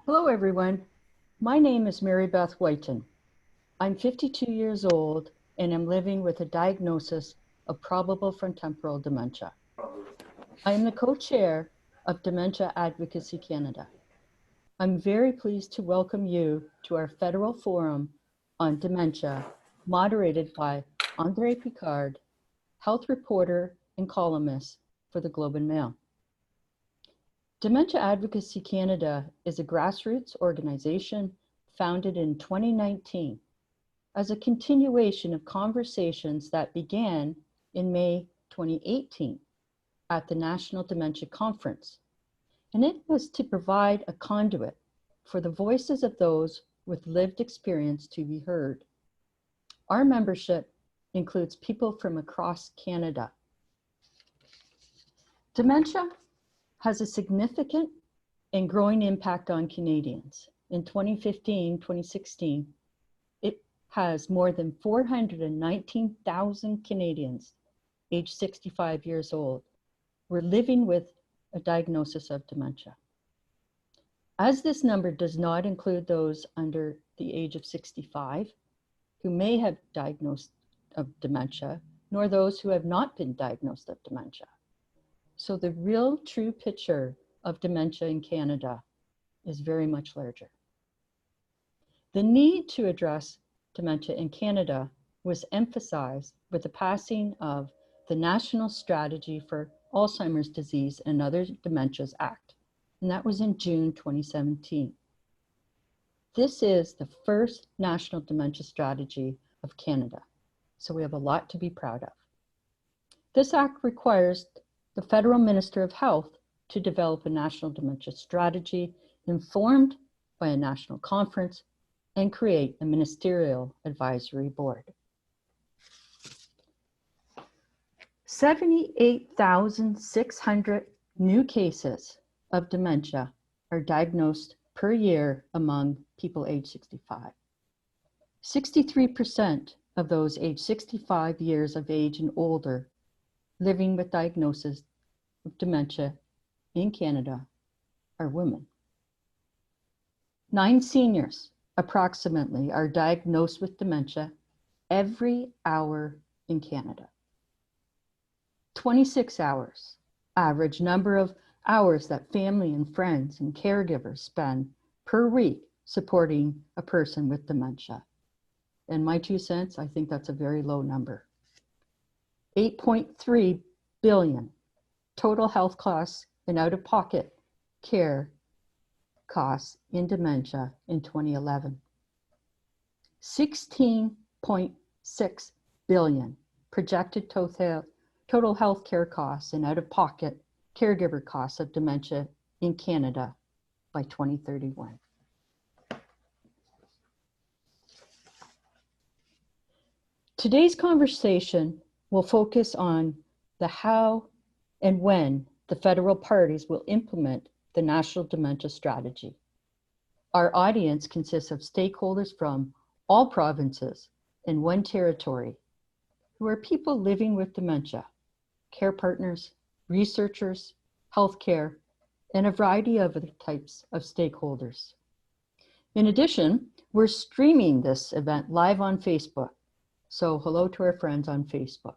Hello, everyone. My name is Mary Beth Whiten. I'm 52 years old and am living with a diagnosis of probable frontemporal dementia. I am the co-chair of Dementia Advocacy Canada. I'm very pleased to welcome you to our federal forum on dementia, moderated by Andre Picard, health reporter and columnist for the Globe and Mail. Dementia Advocacy Canada is a grassroots organization founded in 2019 as a continuation of conversations that began in May 2018 at the National Dementia Conference. And it was to provide a conduit for the voices of those with lived experience to be heard. Our membership includes people from across Canada. Dementia has a significant and growing impact on Canadians. In 2015-2016, it has more than 419,000 Canadians aged 65 years old were living with a diagnosis of dementia. As this number does not include those under the age of 65 who may have diagnosed of dementia, nor those who have not been diagnosed of dementia. So the real true picture of dementia in Canada is very much larger. The need to address dementia in Canada was emphasized with the passing of the National Strategy for Alzheimer's Disease and Other Dementias Act, and that was in June 2017. This is the first national dementia strategy of Canada, so we have a lot to be proud of. This act requires the Federal Minister of Health to develop a national dementia strategy informed by a national conference and create a ministerial advisory board. 78,600 new cases of dementia are diagnosed per year among people age 65. 63% of those age 65 years of age and older living with diagnosis of dementia in Canada are women. 9 seniors, approximately, are diagnosed with dementia every hour in Canada. 26 hours, average number of hours that family and friends and caregivers spend per week supporting a person with dementia. And my 2 cents, I think that's a very low number. 8.3 billion total health costs and out-of-pocket care costs in dementia in 2011. 16.6 billion projected total health care costs and out-of-pocket caregiver costs of dementia in Canada by 2031. Today's conversation will focus on the how and when the federal parties will implement the National Dementia Strategy. Our audience consists of stakeholders from all provinces and 1 territory who are people living with dementia, care partners, researchers, healthcare, and a variety of other types of stakeholders. In addition, we're streaming this event live on Facebook. So hello to our friends on Facebook.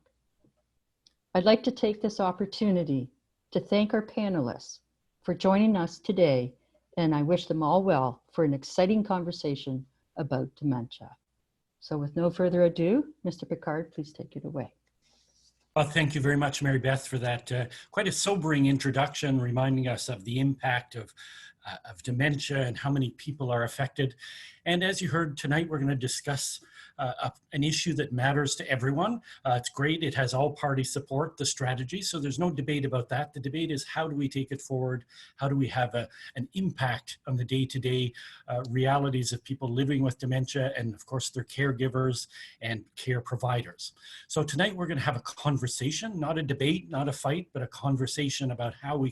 I'd like to take this opportunity to thank our panelists for joining us today, and I wish them all well for an exciting conversation about dementia. So with no further ado, Mr. Picard, please take it away. Well, thank you very much, Mary Beth, for that quite a sobering introduction, reminding us of the impact of dementia and how many people are affected. And as you heard tonight, we're going to discuss an issue that matters to everyone. It's great. It has all party support, the strategy. So there's no debate about that. The debate is how do we take it forward? How do we have an impact on the day-to-day realities of people living with dementia and, of course, their caregivers and care providers. So tonight we're going to have a conversation, not a debate, not a fight, but a conversation about how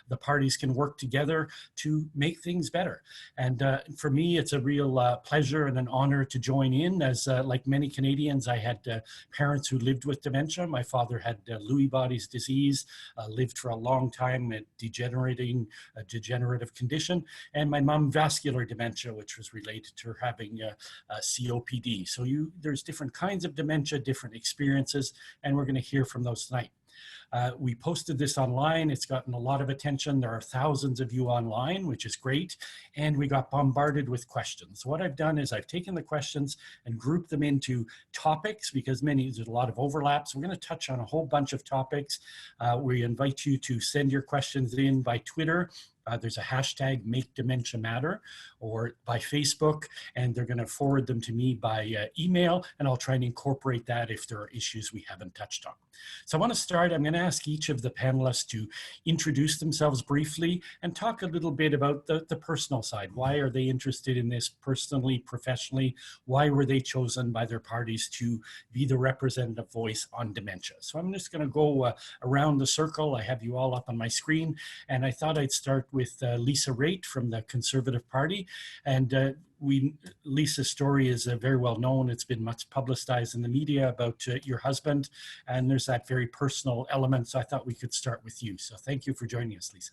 the parties can work together to to make things better. And for me, it's a real pleasure and an honor to join in. As like many Canadians, I had parents who lived with dementia. My father had Lewy body's disease, lived for a long time, a degenerative condition, and my mom vascular dementia, which was related to her having COPD. So there's different kinds of dementia, different experiences, and we're going to hear from those tonight. We posted this online. It's gotten a lot of attention. There are thousands of you online, which is great. And we got bombarded with questions. So what I've done is I've taken the questions and grouped them into topics, because there's a lot of overlaps. We're going to touch on a whole bunch of topics. We invite you to send your questions in by Twitter. There's a hashtag Make Dementia Matter, or by Facebook, and they're going to forward them to me by email, and I'll try and incorporate that if there are issues we haven't touched on. So I want to start. I'm going to ask each of the panelists to introduce themselves briefly and talk a little bit about the personal side. Why are they interested in this personally, professionally? Why were they chosen by their parties to be the representative voice on dementia? So I'm just going to go around the circle. I have you all up on my screen, and I thought I'd start with Lisa Raitt from the Conservative Party. And Lisa's story is very well known. It's been much publicized in the media about your husband, and there's that very personal element. So I thought we could start with you. So thank you for joining us, Lisa.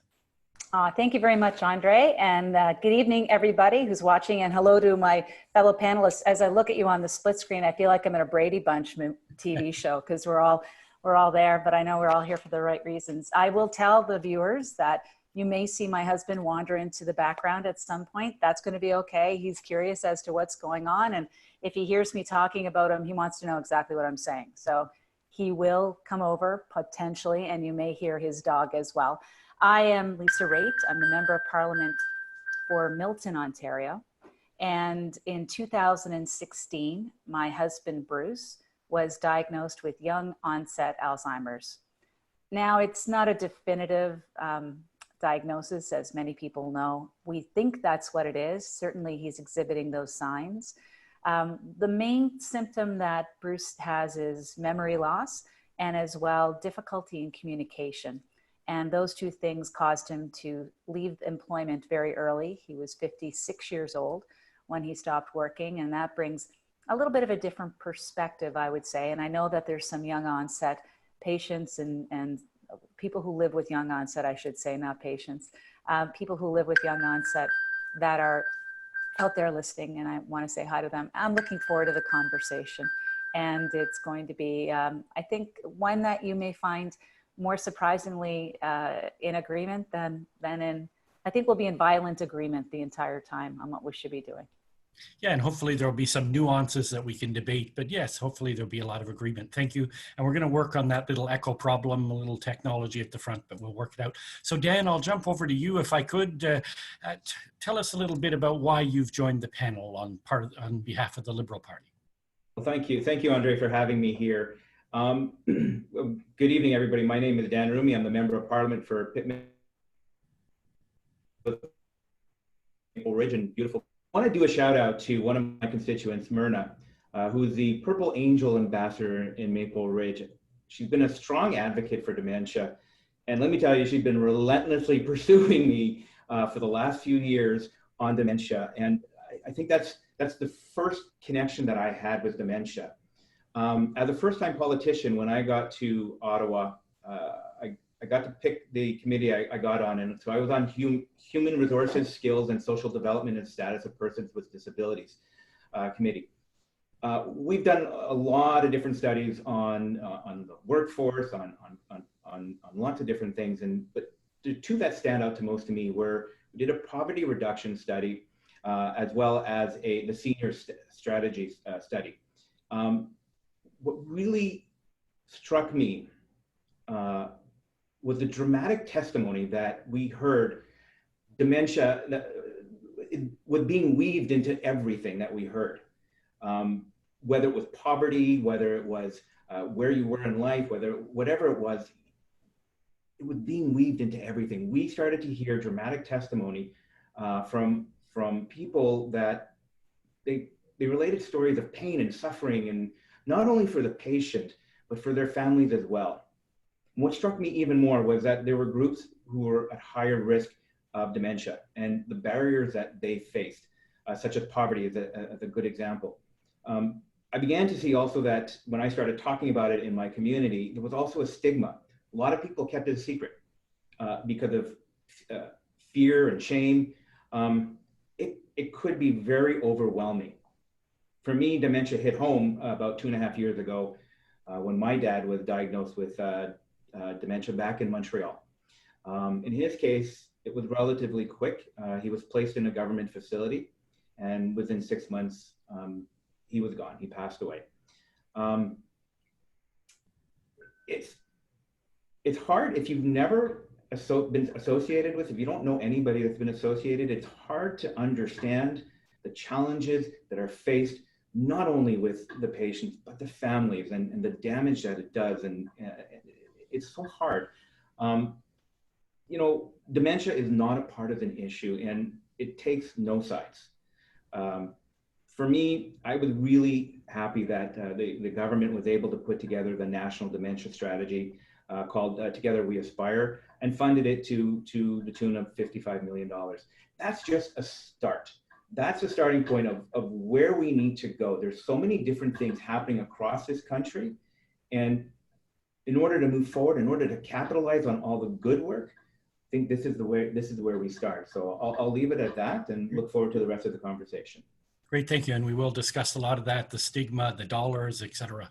Thank you very much, Andre, and good evening, everybody who's watching, and hello to my fellow panelists. As I look at you on the split screen, I feel like I'm in a Brady Bunch TV show, because we're all there, but I know we're all here for the right reasons. I will tell the viewers that you may see my husband wander into the background at some point. That's going to be okay. He's curious as to what's going on. And if he hears me talking about him, he wants to know exactly what I'm saying. So he will come over potentially, and you may hear his dog as well. I am Lisa Raitt. I'm the Member of Parliament for Milton, Ontario. And in 2016, my husband, Bruce, was diagnosed with young onset Alzheimer's. Now, it's not a definitive diagnosis, as many people know. We think that's what it is. Certainly he's exhibiting those signs. The main symptom that Bruce has is memory loss, and as well difficulty in communication. And those two things caused him to leave employment very early. He was 56 years old when he stopped working, and that brings a little bit of a different perspective, I would say. And I know that there's some young onset patients and people who live with young onset, I should say, not patients, people who live with young onset that are out there listening, and I want to say hi to them. I'm looking forward to the conversation, and it's going to be, I think, one that you may find more surprisingly in agreement than in, I think we'll be in violent agreement the entire time on what we should be doing. Yeah, and hopefully there'll be some nuances that we can debate, but yes, hopefully there'll be a lot of agreement. Thank you. And we're going to work on that little echo problem, a little technology at the front, but we'll work it out. So Dan, I'll jump over to you if I could. Tell us a little bit about why you've joined the panel on behalf of the Liberal Party. Well, thank you. Thank you, Andre, for having me here. Good evening, everybody. My name is Dan Rumi. I'm the Member of Parliament for Pittman Maple Ridge and beautiful. I want to do a shout out to one of my constituents, Myrna, who is the Purple Angel Ambassador in Maple Ridge. She's been a strong advocate for dementia. And let me tell you, she's been relentlessly pursuing me for the last few years on dementia. And I think that's the first connection that I had with dementia. As a first-time politician, when I got to Ottawa, I got to pick the committee I got on, and so I was on Human Resources, Skills, and Social Development and Status of Persons with Disabilities committee. We've done a lot of different studies on the workforce, on lots of different things, but the two that stand out to most to me were we did a poverty reduction study as well as the senior strategies study. What really struck me was the dramatic testimony that we heard dementia was being weaved into everything that we heard. Whether it was poverty, whether it was where you were in life, whatever it was being weaved into everything. We started to hear dramatic testimony from people that they related stories of pain and suffering, and not only for the patient, but for their families as well. And what struck me even more was that there were groups who were at higher risk of dementia and the barriers that they faced, such as poverty is a good example. I began to see also that when I started talking about it in my community, there was also a stigma. A lot of people kept it a secret because of fear and shame. It could be very overwhelming. For me, dementia hit home about 2.5 years ago when my dad was diagnosed with dementia back in Montreal. In his case, it was relatively quick. He was placed in a government facility, and within 6 months, he was gone. He passed away. It's hard if you've never been associated with, if you don't know anybody that's been associated, it's hard to understand the challenges that are faced not only with the patients, but the families and the damage that it does. And it's so hard. You know, dementia is not a partisan issue and it takes no sides. For me, I was really happy that the government was able to put together the National Dementia Strategy called Together We Aspire and funded it to the tune of $55 million. That's just a start. That's a starting point of where we need to go. There's so many different things happening across this country. And in order to move forward, in order to capitalize on all the good work, I think this is where we start. So I'll leave it at that and look forward to the rest of the conversation. Great, thank you. And we will discuss a lot of that, the stigma, the dollars, etc.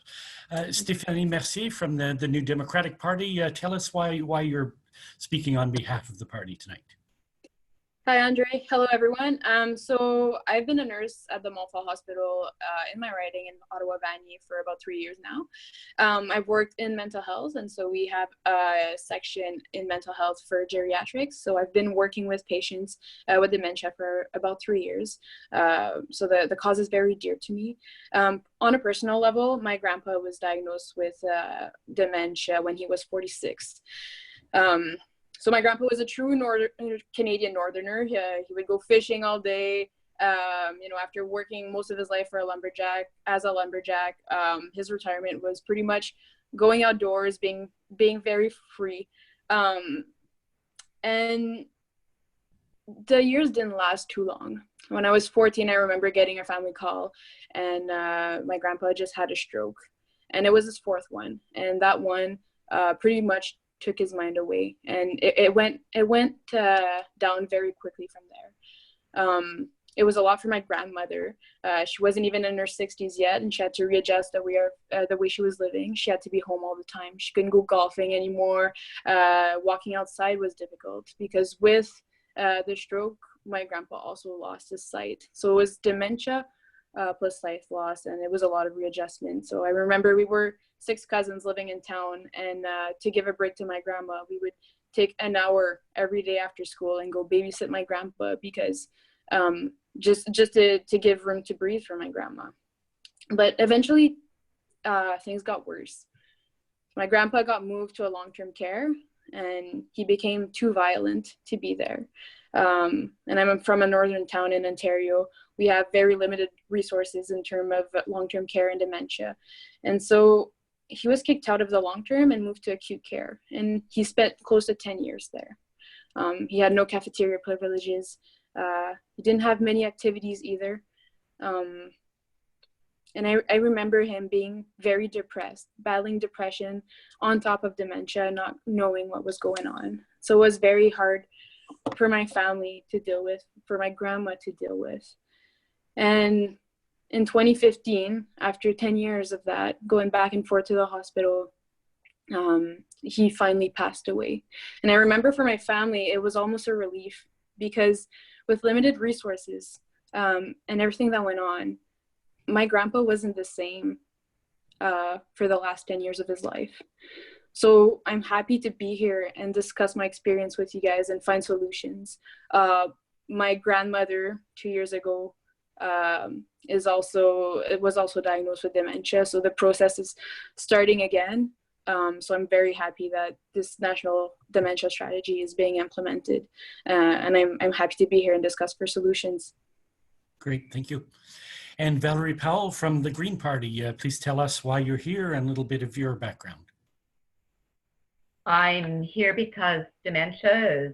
Stéphanie Mercier from the New Democratic Party, tell us why you're speaking on behalf of the party tonight. Hi, Andre. Hello, everyone. So I've been a nurse at the Montfort Hospital in my riding in Ottawa-Vanier for about 3 years now. I've worked in mental health, and so we have a section in mental health for geriatrics. So I've been working with patients with dementia for about 3 years. So the cause is very dear to me. On a personal level, my grandpa was diagnosed with dementia when he was 46. So my grandpa was a true Canadian northerner. He would go fishing all day. You know, after working most of his life for a lumberjack, his retirement was pretty much going outdoors, being very free. And the years didn't last too long. When I was 14, I remember getting a family call, and my grandpa just had a stroke, and it was his fourth one, and that one pretty much took his mind away, and it went down very quickly from there. It was a lot for my grandmother. She wasn't even in her 60s yet, and she had to readjust the way she was living. She had to be home all the time. She couldn't go golfing anymore. Walking outside was difficult because with the stroke, my grandpa also lost his sight. So it was dementia plus sight loss, and it was a lot of readjustment. So I remember we were 6 cousins living in town, and to give a break to my grandma, we would take an hour every day after school and go babysit my grandpa because just to give room to breathe for my grandma. But eventually things got worse. My grandpa got moved to a long-term care, and he became too violent to be there. And I'm from a northern town in Ontario. We have very limited resources in terms of long-term care and dementia. And so he was kicked out of the long-term and moved to acute care. And he spent close to 10 years there. He had no cafeteria privileges. He didn't have many activities either. And I remember him being very depressed, battling depression on top of dementia, not knowing what was going on. So it was very hard for my family to deal with, for my grandma to deal with. And in 2015, after 10 years of that, going back and forth to the hospital, he finally passed away. And I remember for my family, it was almost a relief because with limited resources and everything that went on, my grandpa wasn't the same for the last 10 years of his life. So I'm happy to be here and discuss my experience with you guys and find solutions. My grandmother 2 years ago was also diagnosed with dementia. So the process is starting again. So I'm very happy that this national dementia strategy is being implemented. And I'm happy to be here and discuss for solutions. Great, thank you. And Valerie Powell from the Green Party, please tell us why you're here and a little bit of your background. I'm here because dementia is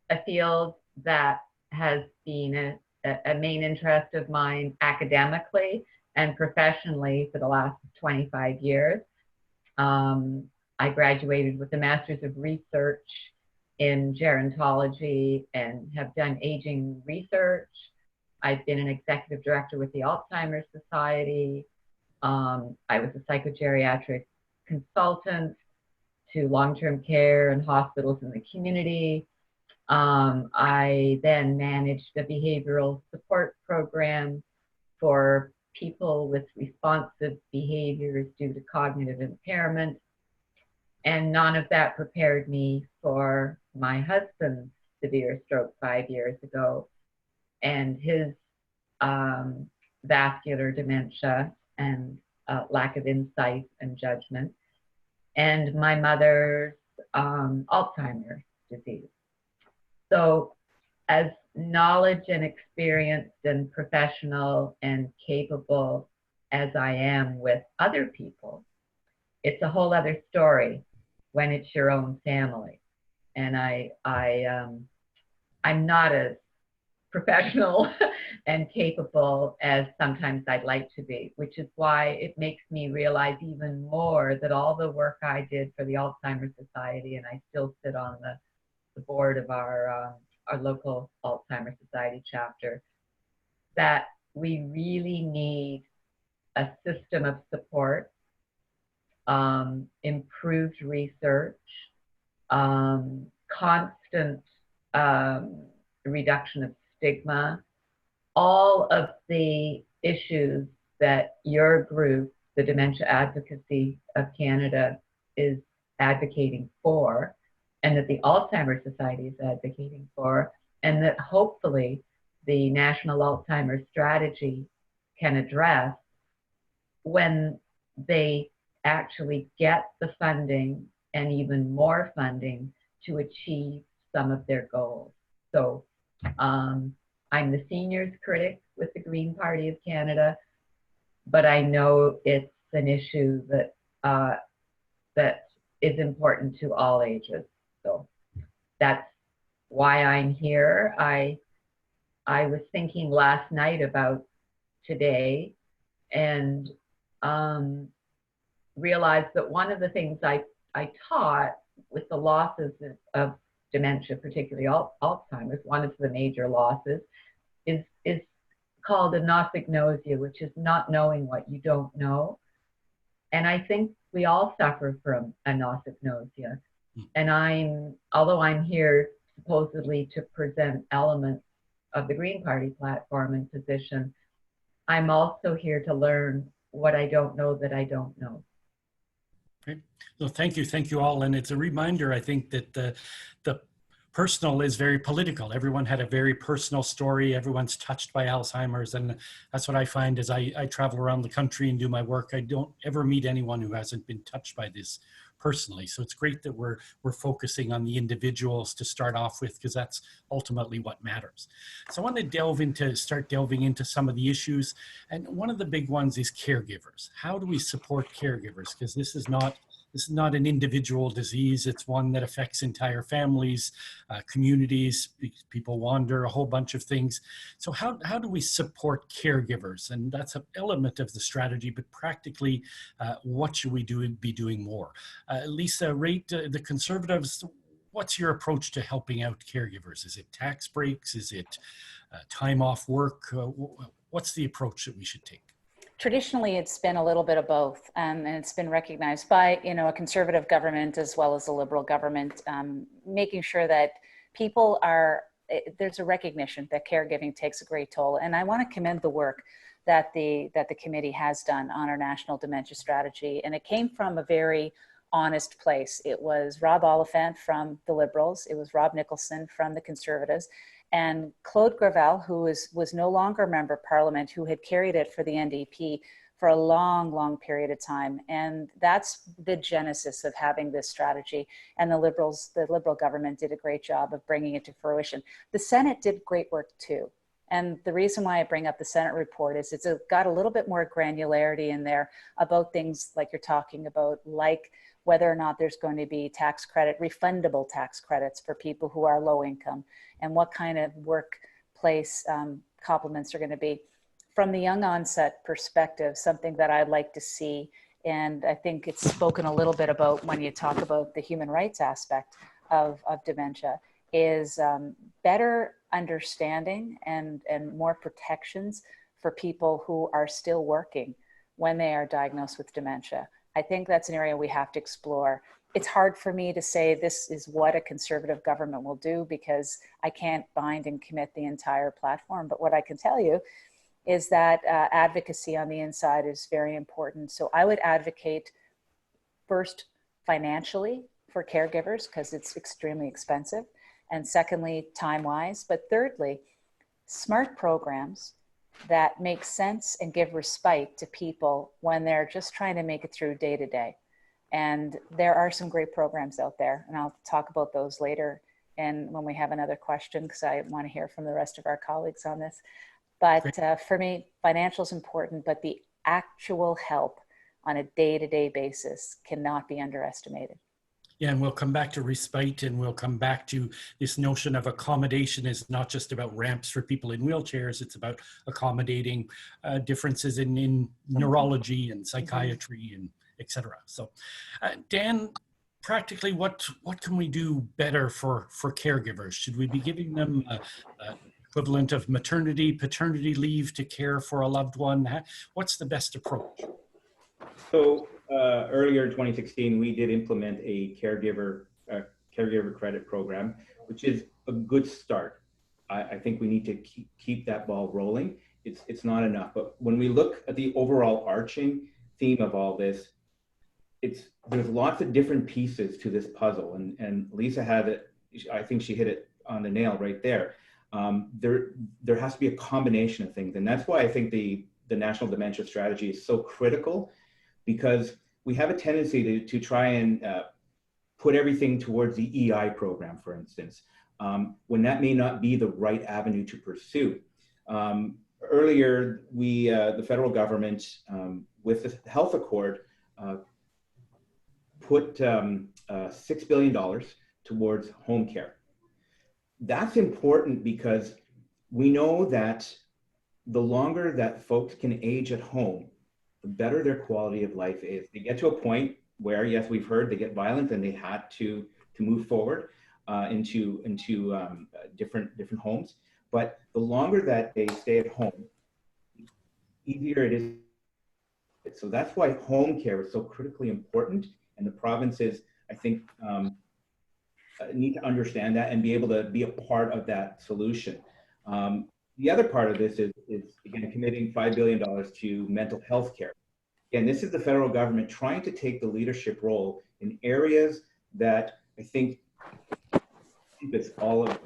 a field that has been a main interest of mine academically and professionally for the last 25 years. I graduated with a Master's of Research in gerontology and have done aging research. I've been an executive director with the Alzheimer's Society. I was a psychogeriatric consultant to long-term care and hospitals in the community. I then managed a behavioral support program for people with responsive behaviors due to cognitive impairment. And none of that prepared me for my husband's severe stroke 5 years ago and his vascular dementia and lack of insight and judgment, and my mother's Alzheimer's disease. So as knowledge and experienced and professional and capable as I am with other people, it's a whole other story when it's your own family. And I'm not as professional and capable as sometimes I'd like to be, which is why it makes me realize even more that all the work I did for the Alzheimer's Society, and I still sit on the board of our local Alzheimer's Society chapter, that we really need a system of support, improved research, constant reduction of stigma, all of the issues that your group, the Dementia Advocacy of Canada, is advocating for, and that the Alzheimer's Society is advocating for, and that hopefully the National Alzheimer's Strategy can address when they actually get the funding and even more funding to achieve some of their goals. So I'm the seniors critic with the Green Party of Canada, but I know it's an issue that that is important to all ages. So that's why I'm here. I was thinking last night about today and realized that one of the things I taught with the losses of dementia, particularly Alzheimer's, one of the major losses is called anosognosia, which is not knowing what you don't know. And I think we all suffer from anosognosia. And although I'm here supposedly to present elements of the Green Party platform and position, I'm also here to learn what I don't know that I don't know. Okay. Well, thank you all. And it's a reminder, I think, that the personal is very political. Everyone had a very personal story. Everyone's touched by Alzheimer's. And that's what I find as I travel around the country and do my work. I don't ever meet anyone who hasn't been touched by this personally. So it's great that we're focusing on the individuals to start off with, because that's ultimately what matters. So I want to start delving into some of the issues. And one of the big ones is caregivers. How do we support caregivers? Because this is not an individual disease. It's one that affects entire families, communities. People wander, a whole bunch of things. So how do we support caregivers? And that's an element of the strategy, but practically, what should we be doing more? Lisa, rate the Conservatives. What's your approach to helping out caregivers? Is it tax breaks? Is it time off work? What's the approach that we should take? Traditionally, it's been a little bit of both, and it's been recognized by a conservative government as well as a liberal government, making sure that people there's a recognition that caregiving takes a great toll. And I want to commend the work that the committee has done on our national dementia strategy, and it came from a very honest place. It was Rob Oliphant from the Liberals, it was Rob Nicholson from the Conservatives, and Claude Gravel, who was no longer a member of Parliament, who had carried it for the NDP for a long, long period of time. And that's the genesis of having this strategy. And the Liberal government did a great job of bringing it to fruition. The Senate did great work too. And the reason why I bring up the Senate report is got a little bit more granularity in there about things like you're talking about, like whether or not there's going to be tax credit, refundable tax credits for people who are low income, and what kind of workplace complements are going to be. From the young onset perspective, something that I'd like to see, and I think it's spoken a little bit about when you talk about the human rights aspect of dementia, is better understanding and more protections for people who are still working when they are diagnosed with dementia. I think that's an area we have to explore. It's hard for me to say this is what a conservative government will do, because I can't bind and commit the entire platform. But what I can tell you is that advocacy on the inside is very important. So I would advocate first financially for caregivers, because it's extremely expensive. And secondly, time-wise. But thirdly, smart programs that make sense and give respite to people when they're just trying to make it through day to day. And there are some great programs out there, and I'll talk about those later and when we have another question, because I want to hear from the rest of our colleagues on this. But for me, financial is important, but the actual help on a day-to-day basis cannot be underestimated. Yeah, and we'll come back to respite, and we'll come back to this notion of accommodation is not just about ramps for people in wheelchairs, it's about accommodating differences in neurology and psychiatry and et cetera. So Dan, practically what can we do better for caregivers? Should we be giving them equivalent of maternity, paternity leave to care for a loved one? What's the best approach? So earlier in 2016, we did implement a caregiver credit program, which is a good start. I think we need to keep that ball rolling. It's not enough, but when we look at the overall arching theme of all this, there's lots of different pieces to this puzzle, and Lisa had it. I think she hit it on the nail right there. There has to be a combination of things, and that's why I think the National Dementia Strategy is so critical, because we have a tendency to try and put everything towards the EI program, for instance, when that may not be the right avenue to pursue. Earlier, the federal government, with the Health Accord, put $6 billion towards home care. That's important because we know that the longer that folks can age at home, the better their quality of life is. They get to a point where, yes, we've heard they get violent and they had to move forward into different homes. But the longer that they stay at home, the easier it is. So that's why home care is so critically important. And the provinces, I think, need to understand that and be able to be a part of that solution. The other part of this is again, committing $5 billion to mental health care. And this is the federal government trying to take the leadership role in areas that I think it's all of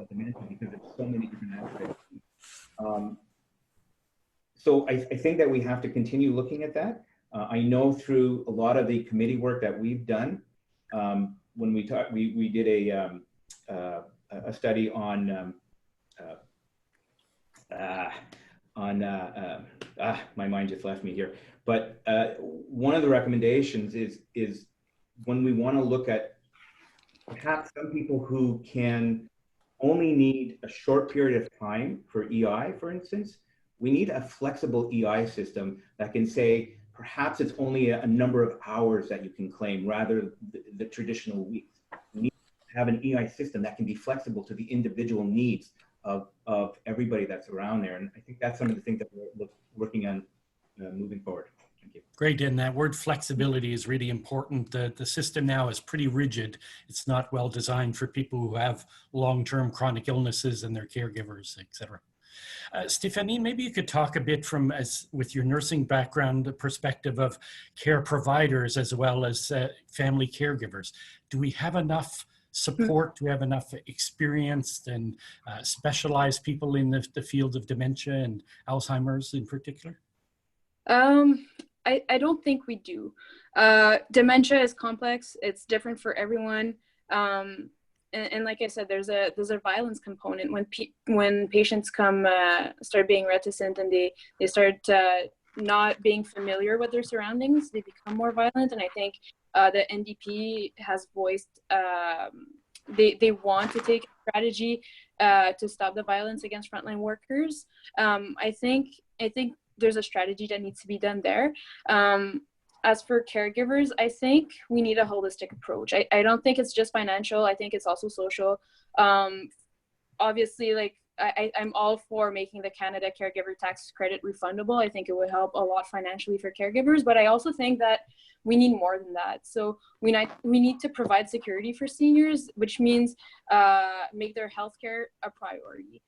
dementia, because there's so many different aspects. So I think that we have to continue looking at that. I know through a lot of the committee work that we've done, when we talked, we did a study on my mind just left me here. But one of the recommendations is when we want to look at perhaps some people who can only need a short period of time for EI, for instance, we need a flexible EI system that can say, perhaps it's only a number of hours that you can claim rather than the traditional weeks. We need to have an EI system that can be flexible to the individual needs of everybody that's around there. And I think that's some of the things that we're working on moving forward. Thank you. Great, and that word flexibility is really important. The system now is pretty rigid. It's not well designed for people who have long-term chronic illnesses and their caregivers, et cetera. Stephanie, maybe you could talk a bit with your nursing background, the perspective of care providers as well as family caregivers. Do we have enough support? Do we have enough experienced and specialized people in the field of dementia and Alzheimer's in particular? I don't think we do. Dementia is complex. It's different for everyone. And like I said, there's a violence component when patients start being reticent and they start not being familiar with their surroundings. They become more violent, and I think the NDP has voiced they want to take a strategy to stop the violence against frontline workers. I think there's a strategy that needs to be done there. As for caregivers, I think we need a holistic approach. I don't think it's just financial. I think it's also social. Obviously, like I'm all for making the Canada Caregiver Tax Credit refundable. I think it would help a lot financially for caregivers, but I also think that we need more than that. So we need to provide security for seniors, which means make their healthcare a priority.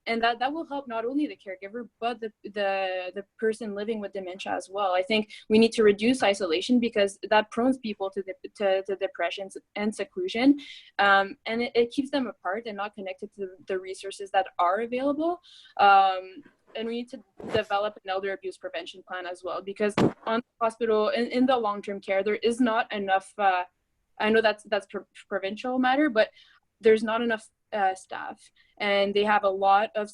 And that will help not only the caregiver, but the person living with dementia as well. I think we need to reduce isolation because that prones people to depression and seclusion. And it keeps them apart and not connected to the resources that are available. And we need to develop an elder abuse prevention plan as well, because on the hospital, in the long-term care, there is not enough, I know that's provincial matter, but there's not enough staff, and they have a lot of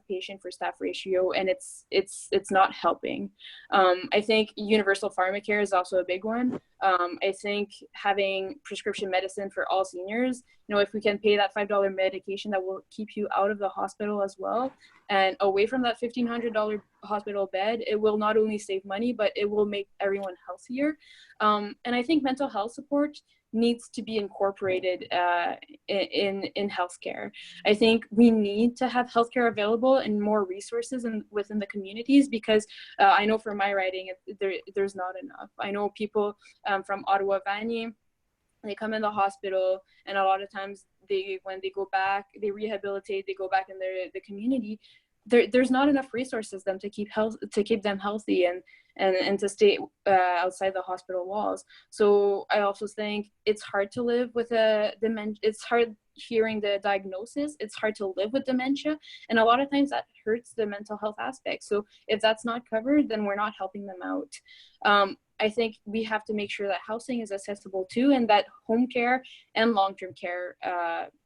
patient for staff ratio, and it's not helping. I think universal pharmacare is also a big one. I think having prescription medicine for all seniors, if we can pay that $5 medication, that will keep you out of the hospital as well and away from that $1,500 hospital bed, it will not only save money, but it will make everyone healthier. And I think mental health support needs to be incorporated in healthcare. I think we need to have healthcare available and more resources within the communities, because I know from my writing, there's not enough. I know people from Ottawa, Vanier, they come in the hospital, and a lot of times when they go back, they rehabilitate, they go back in the community. There's not enough resources them to keep them healthy and to stay outside the hospital walls. So I also think it's hard to live with dementia. It's hard hearing the diagnosis. It's hard to live with dementia, and a lot of times that hurts the mental health aspect. So if that's not covered, then we're not helping them out. I think we have to make sure that housing is accessible too, and that home care and long-term care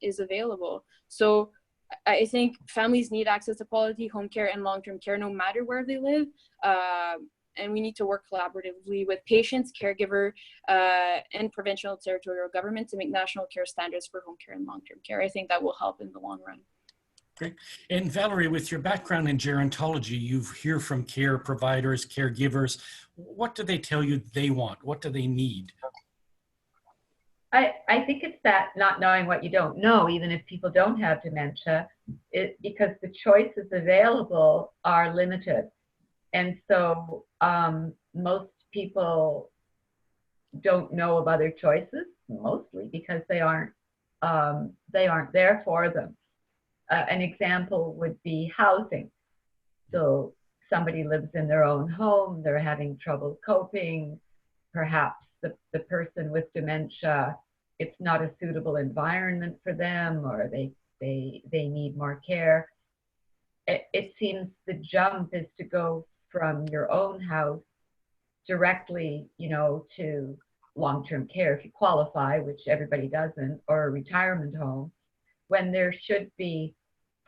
is available. So I think families need access to quality home care and long-term care no matter where they live. And we need to work collaboratively with patients, caregiver, and provincial territorial government to make national care standards for home care and long-term care. I think that will help in the long run. Great. And Valerie, with your background in gerontology, you hear from care providers, caregivers. What do they tell you they want? What do they need? I think it's that not knowing what you don't know, even if people don't have dementia, because the choices available are limited. And so most people don't know of other choices, mostly because they aren't there for them. An example would be housing. So somebody lives in their own home, they're having trouble coping, perhaps the person with dementia, it's not a suitable environment for them, or they need more care. It seems the jump is to go from your own house directly, to long-term care if you qualify, which everybody doesn't, or a retirement home, when there should be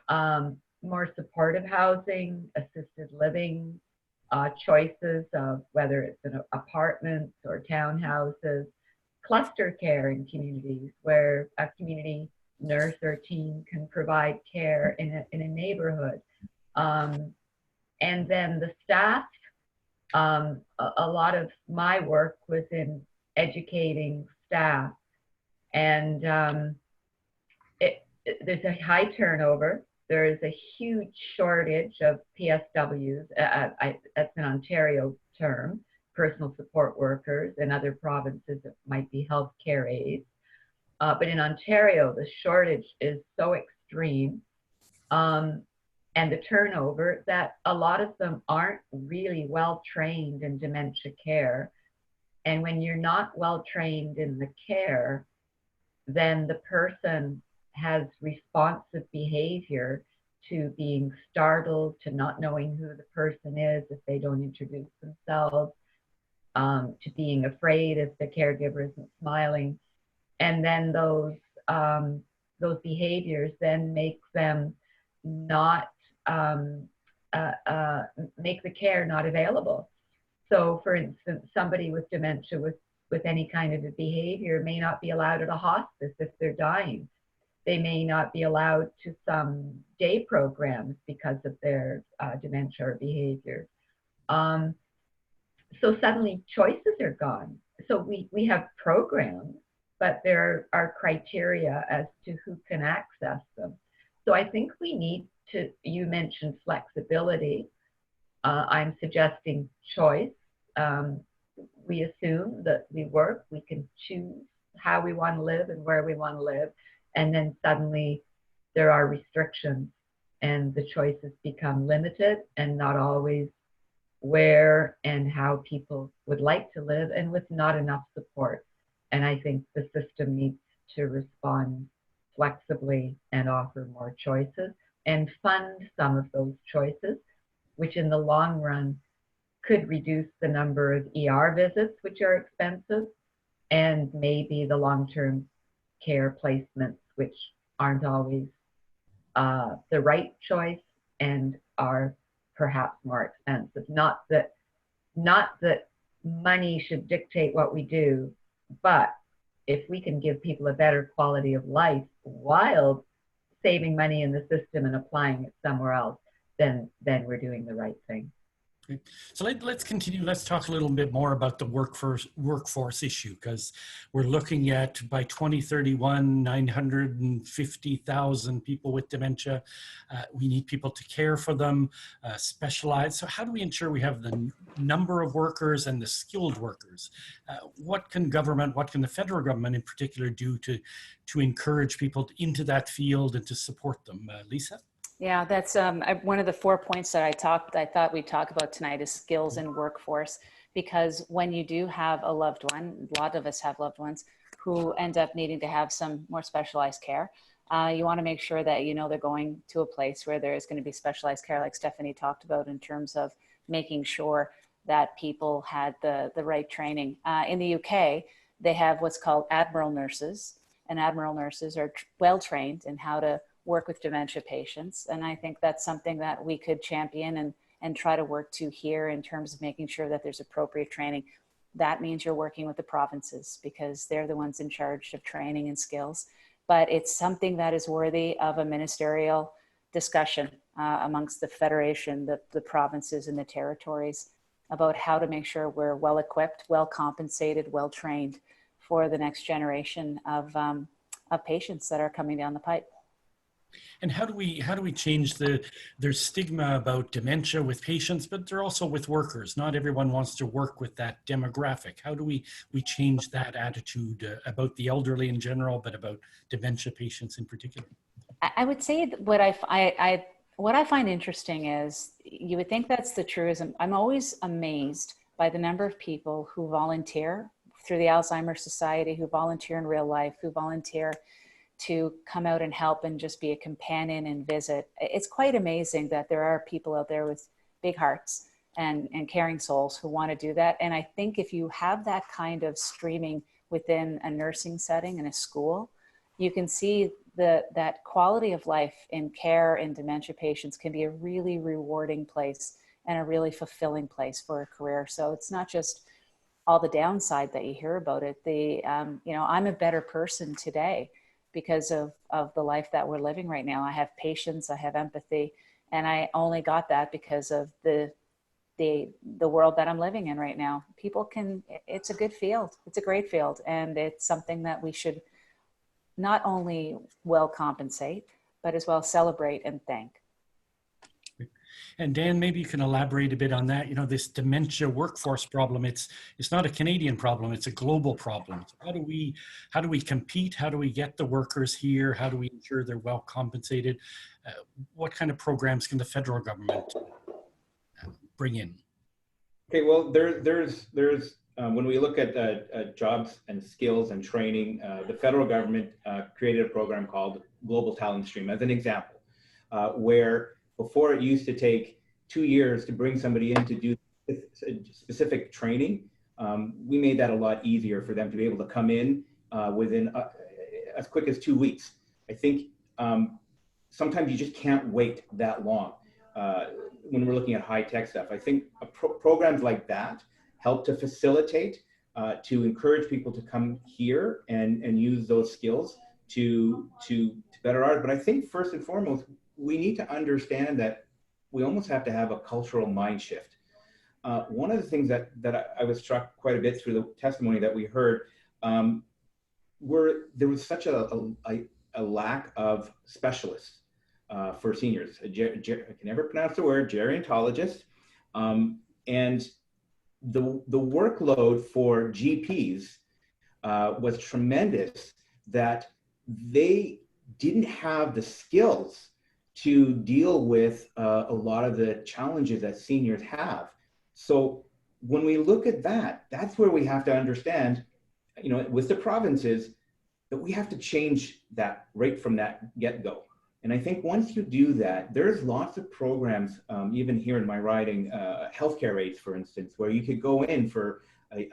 more supportive housing, assisted living, choices of whether it's an apartments or townhouses, cluster care in communities where a community nurse or team can provide care in a neighborhood. And then the staff, a lot of my work was in educating staff, and there's a high turnover. There is a huge shortage of PSWs. That's an Ontario term, personal support workers. In other provinces, it might be healthcare aides. But in Ontario, the shortage is so extreme, and the turnover, that a lot of them aren't really well trained in dementia care. And when you're not well trained in the care, then the person has responsive behavior to being startled, to not knowing who the person is if they don't introduce themselves, to being afraid if the caregiver isn't smiling. And then those behaviors then make them not, make the care not available. So for instance, somebody with dementia with any kind of a behavior may not be allowed at a hospice if they're dying. They may not be allowed to some day programs because of their dementia or behavior. So suddenly choices are gone. So we have programs, but there are criteria as to who can access them. So I think we need to, you mentioned flexibility. I'm suggesting choice. We assume that we work, we can choose how we want to live and where we want to live. And then suddenly there are restrictions and the choices become limited and not always where and how people would like to live, and with not enough support. And I think the system needs to respond flexibly and offer more choices and fund some of those choices, which in the long run could reduce the number of ER visits, which are expensive, and maybe the long-term care placements, which aren't always the right choice and are perhaps more expensive. Not that money should dictate what we do, but if we can give people a better quality of life while saving money in the system and applying it somewhere else, then we're doing the right thing. Okay. So let's continue. Let's talk a little bit more about the workforce issue, because we're looking at by 2031, 950,000 people with dementia. We need people to care for them, specialize. So how do we ensure we have the number of workers and the skilled workers? What can the federal government in particular do to encourage people into that field and to support them? Lisa? Yeah, that's one of the 4 points that I thought we'd talk about tonight is skills and workforce, because when you do have a loved one, a lot of us have loved ones who end up needing to have some more specialized care. You want to make sure that, you know, they're going to a place where there is going to be specialized care, like Stephanie talked about, in terms of making sure that people had the right training. In the UK, they have what's called Admiral nurses, and Admiral nurses are well trained in how to work with dementia patients. And I think that's something that we could champion and try to work to here in terms of making sure that there's appropriate training. That means you're working with the provinces because they're the ones in charge of training and skills. But it's something that is worthy of a ministerial discussion amongst the Federation, the provinces and the territories about how to make sure we're well equipped, well compensated, well trained for the next generation of patients that are coming down the pipe. And how do we change there's stigma about dementia with patients, but they're also with workers. Not everyone wants to work with that demographic. How do we change that attitude about the elderly in general, but about dementia patients in particular? I would say that what I find interesting is, you would think that's the truism. I'm always amazed by the number of people who volunteer through the Alzheimer's Society, who volunteer in real life, who volunteer to come out and help and just be a companion and visit. It's quite amazing that there are people out there with big hearts and caring souls who want to do that. And I think if you have that kind of streaming within a nursing setting in a school, you can see that quality of life in care in dementia patients can be a really rewarding place and a really fulfilling place for a career. So it's not just all the downside that you hear about it. You know, I'm a better person today because of the life that we're living right now. I have patience, I have empathy, and I only got that because of the world that I'm living in right now. It's a good field, it's a great field, and it's something that we should not only well compensate, but as well celebrate and thank. And Dan, maybe you can elaborate a bit on that. You know, this dementia workforce problem, it's not a Canadian problem, it's a global problem. So how do we compete? How do we get the workers here? How do we ensure they're well compensated? What kind of programs can the federal government bring in? Okay, well, there's when we look at jobs and skills and training, the federal government created a program called Global Talent Stream as an example, where before it used to take 2 years to bring somebody in to do specific training, we made that a lot easier for them to be able to come in within as quick as 2 weeks. I think sometimes you just can't wait that long when we're looking at high-tech stuff. I think programs like that help to facilitate, to encourage people to come here and use those skills to better ours. But I think first and foremost, we need to understand that we almost have to have a cultural mind shift. One of the things that I was struck quite a bit through the testimony that we heard, there was such a lack of specialists for seniors. I can never pronounce the word, gerontologist. And the workload for GPs was tremendous, that they didn't have the skills to deal with a lot of the challenges that seniors have. So when we look at that, that's where we have to understand, you know, with the provinces, that we have to change that right from that get-go. And I think once you do that, there's lots of programs, even here in my riding, healthcare aides, for instance, where you could go in for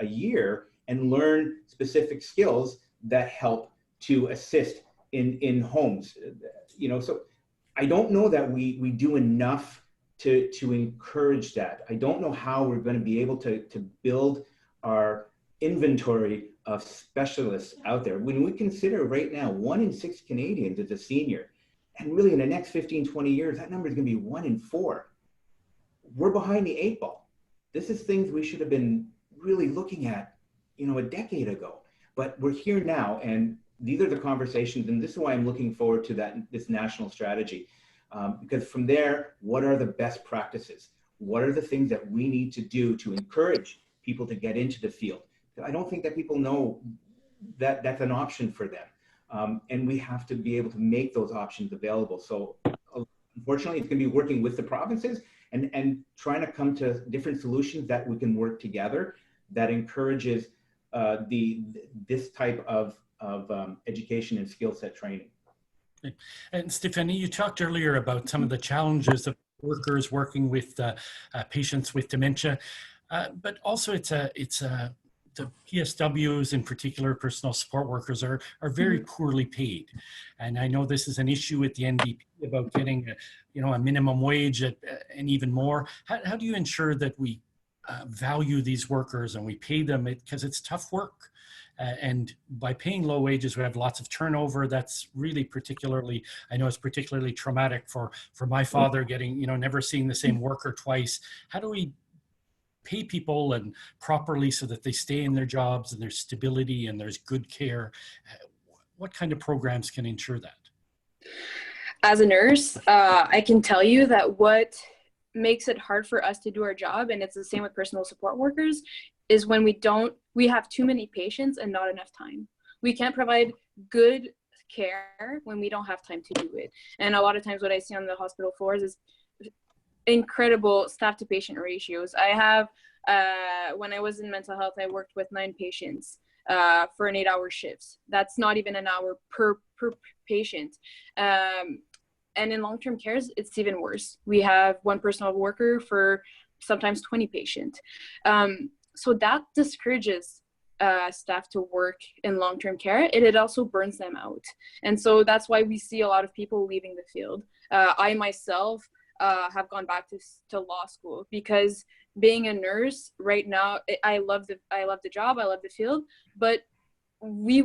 a year and learn specific skills that help to assist in homes. You know, so I don't know that we do enough to encourage that. I don't know how we're going to be able to build our inventory of specialists out there. When we consider right now, 1 in 6 Canadians is a senior, and really in the next 15, 20 years, that number is going to be 1 in 4. We're behind the 8 ball. This is things we should have been really looking at, you know, a decade ago. But we're here now, and these are the conversations, and this is why I'm looking forward to this national strategy. Because from there, what are the best practices? What are the things that we need to do to encourage people to get into the field? I don't think that people know that that's an option for them. And we have to be able to make those options available. So unfortunately, it's going to be working with the provinces and trying to come to different solutions that we can work together that encourages this type of education and skill set training. And Stephanie, you talked earlier about some of the challenges of workers working with patients with dementia, but also the PSWs in particular, personal support workers, are very poorly paid. And I know this is an issue with the NDP about getting a minimum wage and even more. How do you ensure that we value these workers and we pay them, because it's tough work? And by paying low wages, we have lots of turnover. That's really I know it's particularly traumatic for my father, getting, never seeing the same worker twice. How do we pay people and properly so that they stay in their jobs and there's stability and there's good care? What kind of programs can ensure that? As a nurse, I can tell you that what makes it hard for us to do our job, and it's the same with personal support workers, is when we have too many patients and not enough time. We can't provide good care when we don't have time to do it. And a lot of times what I see on the hospital floors is incredible staff to patient ratios. I have, when I was in mental health, I worked with 9 patients for an 8-hour shifts. That's not even an hour per patient. And in long-term care, it's even worse. We have 1 personal worker for sometimes 20 patients. So that discourages staff to work in long-term care, and it also burns them out. And so that's why we see a lot of people leaving the field. I myself have gone back to law school, because being a nurse right now, I love the job, I love the field, but we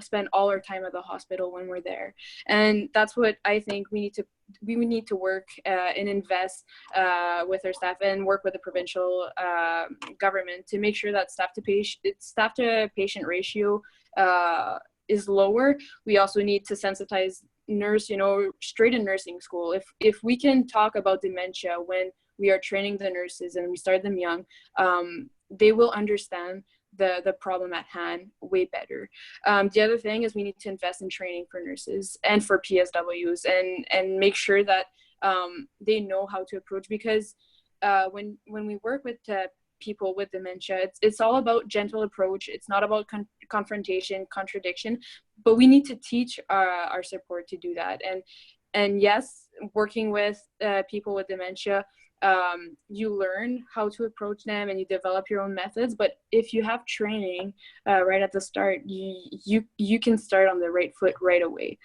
spend all our time at the hospital when we're there. And that's what I think we need to work and invest with our staff, and work with the provincial government to make sure that staff to patient ratio is lower. We also need to sensitize nurse, straight in nursing school. If we can talk about dementia when we are training the nurses and we start them young, they will understand the problem at hand way better. The other thing is we need to invest in training for nurses and for PSWs, and make sure that they know how to approach, because when we work with people with dementia, it's all about gentle approach. It's not about confrontation, contradiction, but we need to teach our support to do that. And yes, working with people with dementia, you learn how to approach them and you develop your own methods. But if you have training right at the start, you can start on the right foot right away.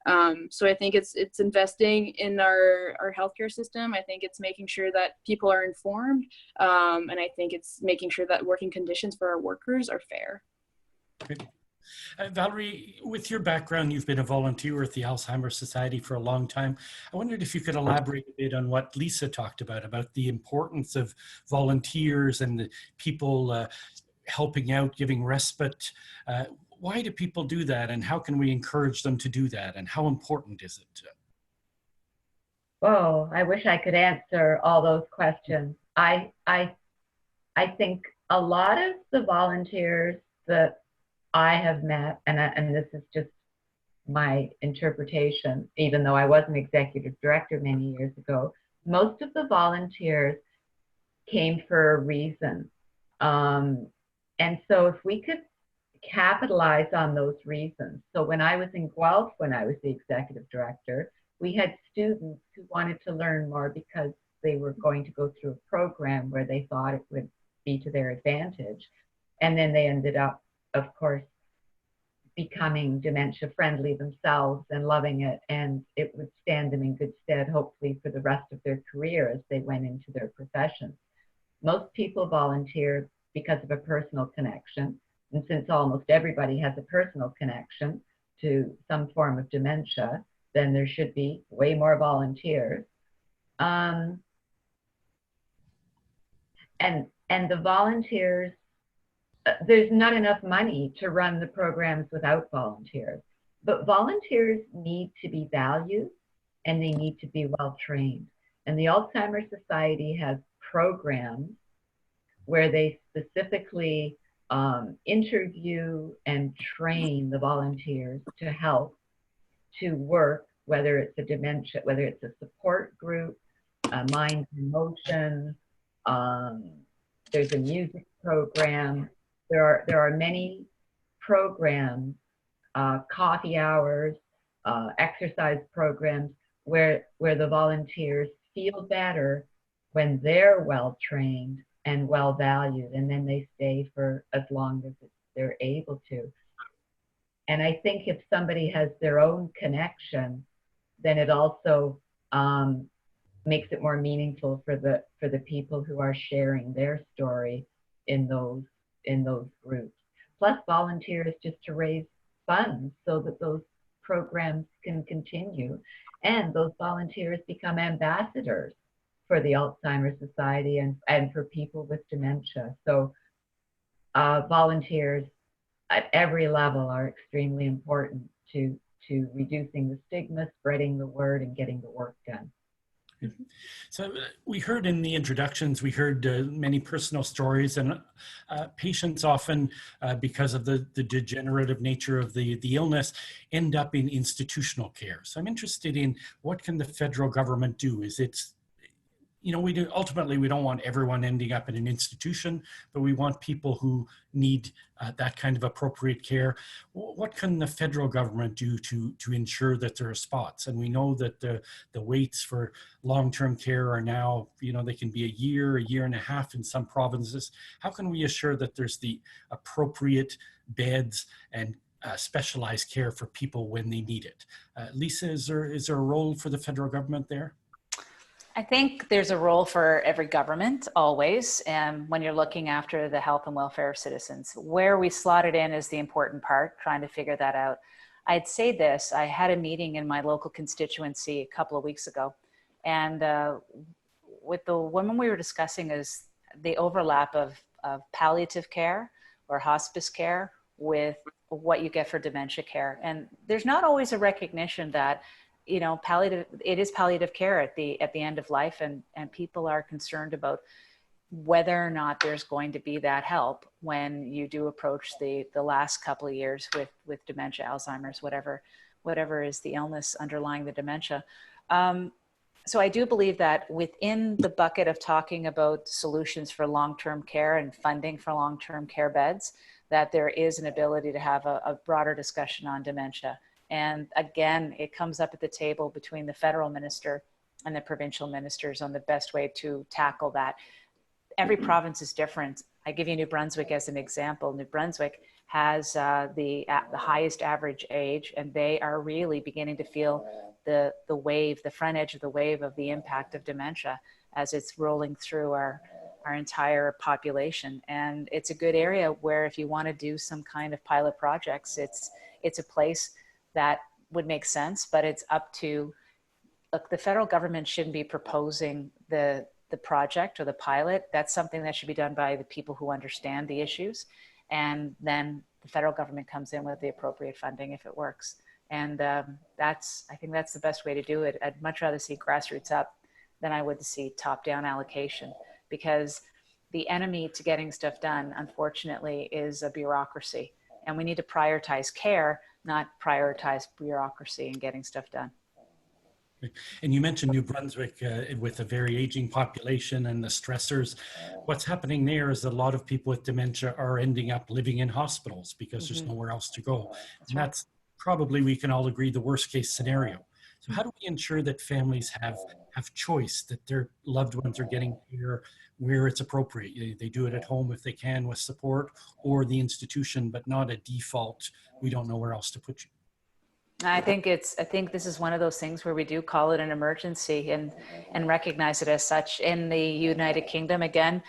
So I think it's investing in our healthcare system. I think it's making sure that people are informed, and I think it's making sure that working conditions for our workers are fair. Great. Valerie, with your background, you've been a volunteer at the Alzheimer's Society for a long time. I wondered if you could elaborate a bit on what Lisa talked about the importance of volunteers and the people helping out, giving respite. Why do people do that, and how can we encourage them to do that, and how important is it? Oh, I wish I could answer all those questions. I think a lot of the volunteers that I have met, and this is just my interpretation, even though I was an executive director many years ago, most of the volunteers came for a reason. And so if we could capitalize on those reasons. So when I was in Guelph, when I was the executive director, we had students who wanted to learn more because they were going to go through a program where they thought it would be to their advantage. And then they ended up, of course, becoming dementia friendly themselves and loving it. And it would stand them in good stead, hopefully, for the rest of their career as they went into their professions. Most people volunteer because of a personal connection. And since almost everybody has a personal connection to some form of dementia, then there should be way more volunteers. And the volunteers, there's not enough money to run the programs without volunteers. But volunteers need to be valued and they need to be well trained. And the Alzheimer's Society has programs where they specifically interview and train the volunteers to help to work, whether it's a dementia, whether it's a support group, mind and motion, there's a music program. There are many programs, coffee hours, exercise programs where the volunteers feel better when they're well trained and well valued, and then they stay for as long as they're able to. And I think if somebody has their own connection, then it also makes it more meaningful for the people who are sharing their story in those groups. Plus volunteers just to raise funds so that those programs can continue, and those volunteers become ambassadors for the Alzheimer's Society and for people with dementia. So volunteers at every level are extremely important to reducing the stigma, spreading the word, and getting the work done. So we heard in the introductions, we heard many personal stories, and patients often, because of the degenerative nature of the illness, end up in institutional care. So I'm interested in what can the federal government do? Is it, ultimately we don't want everyone ending up in an institution, but we want people who need that kind of appropriate care. What can the federal government do to ensure that there are spots? And we know that the waits for long-term care are now, they can be a year and a half in some provinces. How can we assure that there's the appropriate beds and specialized care for people when they need it? Lisa, is there a role for the federal government there? I think there's a role for every government always, and when you're looking after the health and welfare of citizens. Where we slot it in is the important part, trying to figure that out. I'd say this, I had a meeting in my local constituency a couple of weeks ago, and with the woman we were discussing is the overlap of palliative care or hospice care with what you get for dementia care. And there's not always a recognition that it is palliative care at the end of life, and people are concerned about whether or not there's going to be that help when you do approach the last couple of years with dementia, Alzheimer's, whatever is the illness underlying the dementia. So I do believe that within the bucket of talking about solutions for long-term care and funding for long-term care beds, that there is an ability to have a broader discussion on dementia. And again, it comes up at the table between the federal minister and the provincial ministers on the best way to tackle that. Every province is different. I give you New Brunswick as an example. New Brunswick has the highest average age, and they are really beginning to feel the wave, the front edge of the wave of the impact of dementia as it's rolling through our entire population. And it's a good area where if you want to do some kind of pilot projects, it's a place that would make sense, but it's up to, look, the federal government shouldn't be proposing the project or the pilot. That's something that should be done by the people who understand the issues. And then the federal government comes in with the appropriate funding if it works. And I think that's the best way to do it. I'd much rather see grassroots up than I would to see top-down allocation, because the enemy to getting stuff done, unfortunately, is a bureaucracy. And we need to prioritize care, not prioritize bureaucracy in getting stuff done. And you mentioned New Brunswick with a very aging population and the stressors. What's happening there is a lot of people with dementia are ending up living in hospitals because there's nowhere else to go. And that's probably, we can all agree, the worst case scenario. So how do we ensure that families have choice, that their loved ones are getting care where it's appropriate? They do it at home if they can with support, or the institution, but not a default, we don't know where else to put you. I think this is one of those things where we do call it an emergency and recognize it as such. In the United Kingdom, again,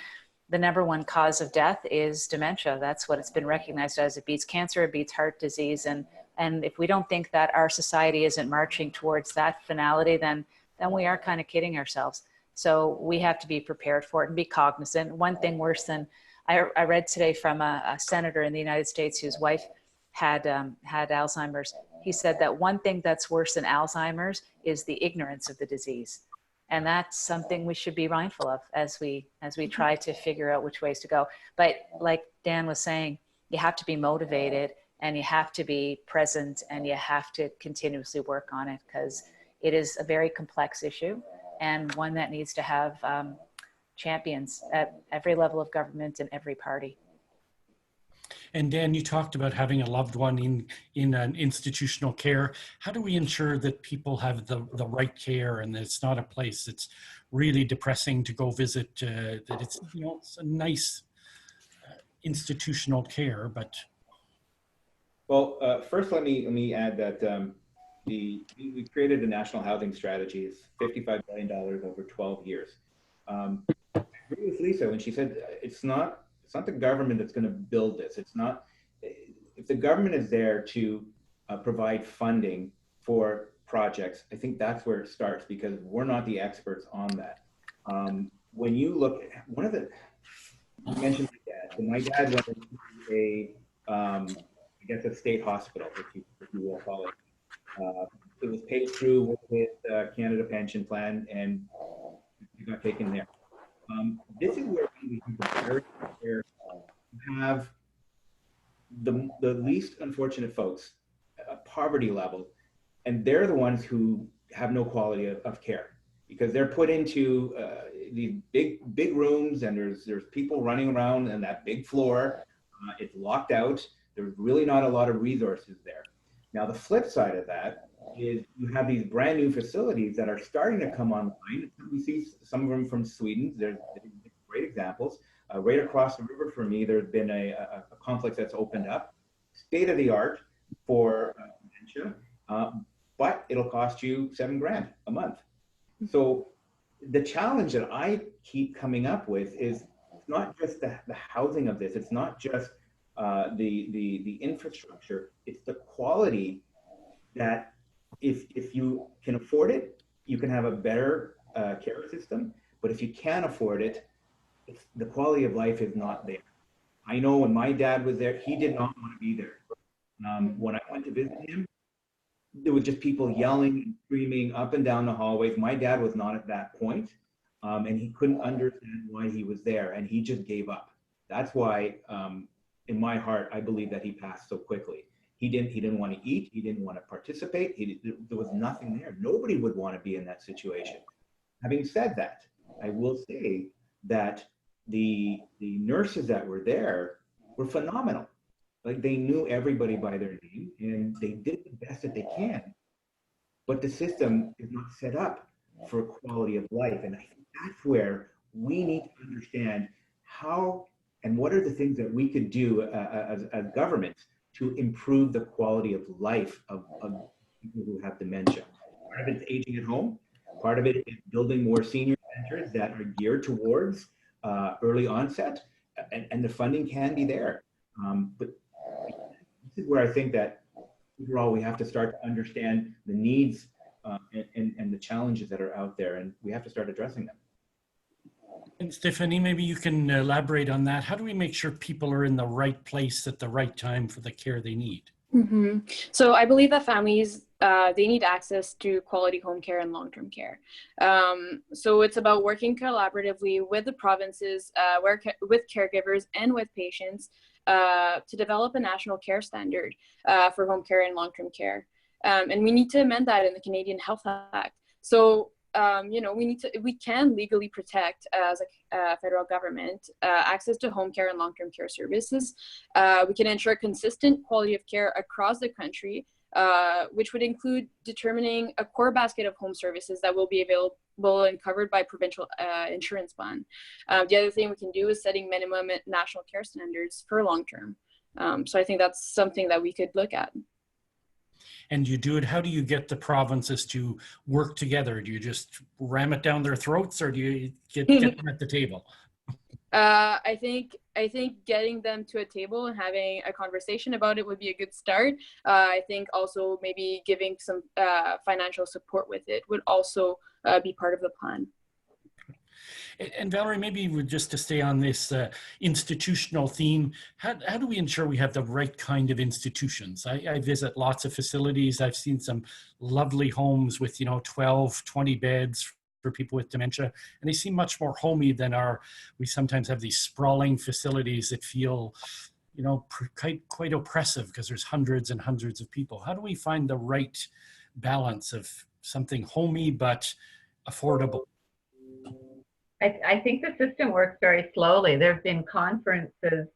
the #1 cause of death is dementia. That's what it's been recognized as. It beats cancer, it beats heart disease. And if we don't think that our society isn't marching towards that finality, then we are kind of kidding ourselves. So we have to be prepared for it and be cognizant. One thing worse than, I read today from a senator in the United States whose wife had Alzheimer's. He said that one thing that's worse than Alzheimer's is the ignorance of the disease. And that's something we should be mindful of as we try to figure out which ways to go. But like Dan was saying, you have to be motivated and you have to be present and you have to continuously work on it, because it is a very complex issue and one that needs to have champions at every level of government and every party. And Dan, you talked about having a loved one in an institutional care. How do we ensure that people have the right care and that it's not a place that's really depressing to go visit, that it's, it's a nice institutional care, but... Well, first let me add that we created a national housing strategy. It's $55 billion over 12 years. I agree with Lisa when she said it's not the government that's going to build this. It's not. If the government is there to provide funding for projects, I think that's where it starts, because we're not the experts on that. When you look at one of the, you mentioned my dad. So my dad went into I guess a state hospital, if you will call it. It was paid through with Canada Pension Plan, and he got taken there. This is where we can compare, where you have the least unfortunate folks, poverty level, and they're the ones who have no quality of care, because they're put into these big rooms, and there's people running around on that big floor. It's locked out. There's really not a lot of resources there. Now, the flip side of that is you have these brand new facilities that are starting to come online. We see some of them from Sweden. They're great examples. Right across the river from me, there's been a complex that's opened up, state of the art for dementia, but it'll cost you $7,000 a month. So the challenge that I keep coming up with is not just the housing of this. It's not just the infrastructure. It's the quality that if you can afford it, you can have a better care system. But if you can't afford it, the quality of life is not there. I know when my dad was there, he did not want to be there. When I went to visit him, there were just people yelling and screaming up and down the hallways. My dad was not at that point, and he couldn't understand why he was there, and he just gave up. That's why, in my heart, I believe that he passed so quickly. He didn't want to eat. He didn't want to participate. There was nothing there. Nobody would want to be in that situation. Having said that, I will say that the nurses that were there were phenomenal. Like, they knew everybody by their name and they did the best that they can. But the system is not set up for quality of life. And I think that's where we need to understand how and what are the things that we could do as governments to improve the quality of life of people who have dementia. Part of it is aging at home. Part of it is building more senior centers that are geared towards early onset, and the funding can be there. But this is where I think that overall we have to start to understand the needs and the challenges that are out there, and we have to start addressing them. And Stephanie, maybe you can elaborate on that. How do we make sure people are in the right place at the right time for the care they need? So I believe that families, they need access to quality home care and long-term care. So it's about working collaboratively with the provinces, with caregivers and with patients to develop a national care standard for home care and long-term care. And we need to amend that in the Canadian Health Act. So we can legally protect as a federal government access to home care and long-term care services. We can ensure consistent quality of care across the country, which would include determining a core basket of home services that will be available and covered by provincial insurance plan. The other thing we can do is setting minimum national care standards for long-term. So I think that's something that we could look at. And you do it, how do you get the provinces to work together? Do you just ram it down their throats, or do you get them at the table? I think getting them to a table and having a conversation about it would be a good start. I think also maybe giving some financial support with it would also be part of the plan. And Valerie, maybe just to stay on this institutional theme, how do we ensure we have the right kind of institutions? I visit lots of facilities. I've seen some lovely homes with, 12, 20 beds for people with dementia, and they seem much more homey than we sometimes have these sprawling facilities that feel, quite oppressive because there's hundreds and hundreds of people. How do we find the right balance of something homey but affordable? I think the system works very slowly. There have been conferences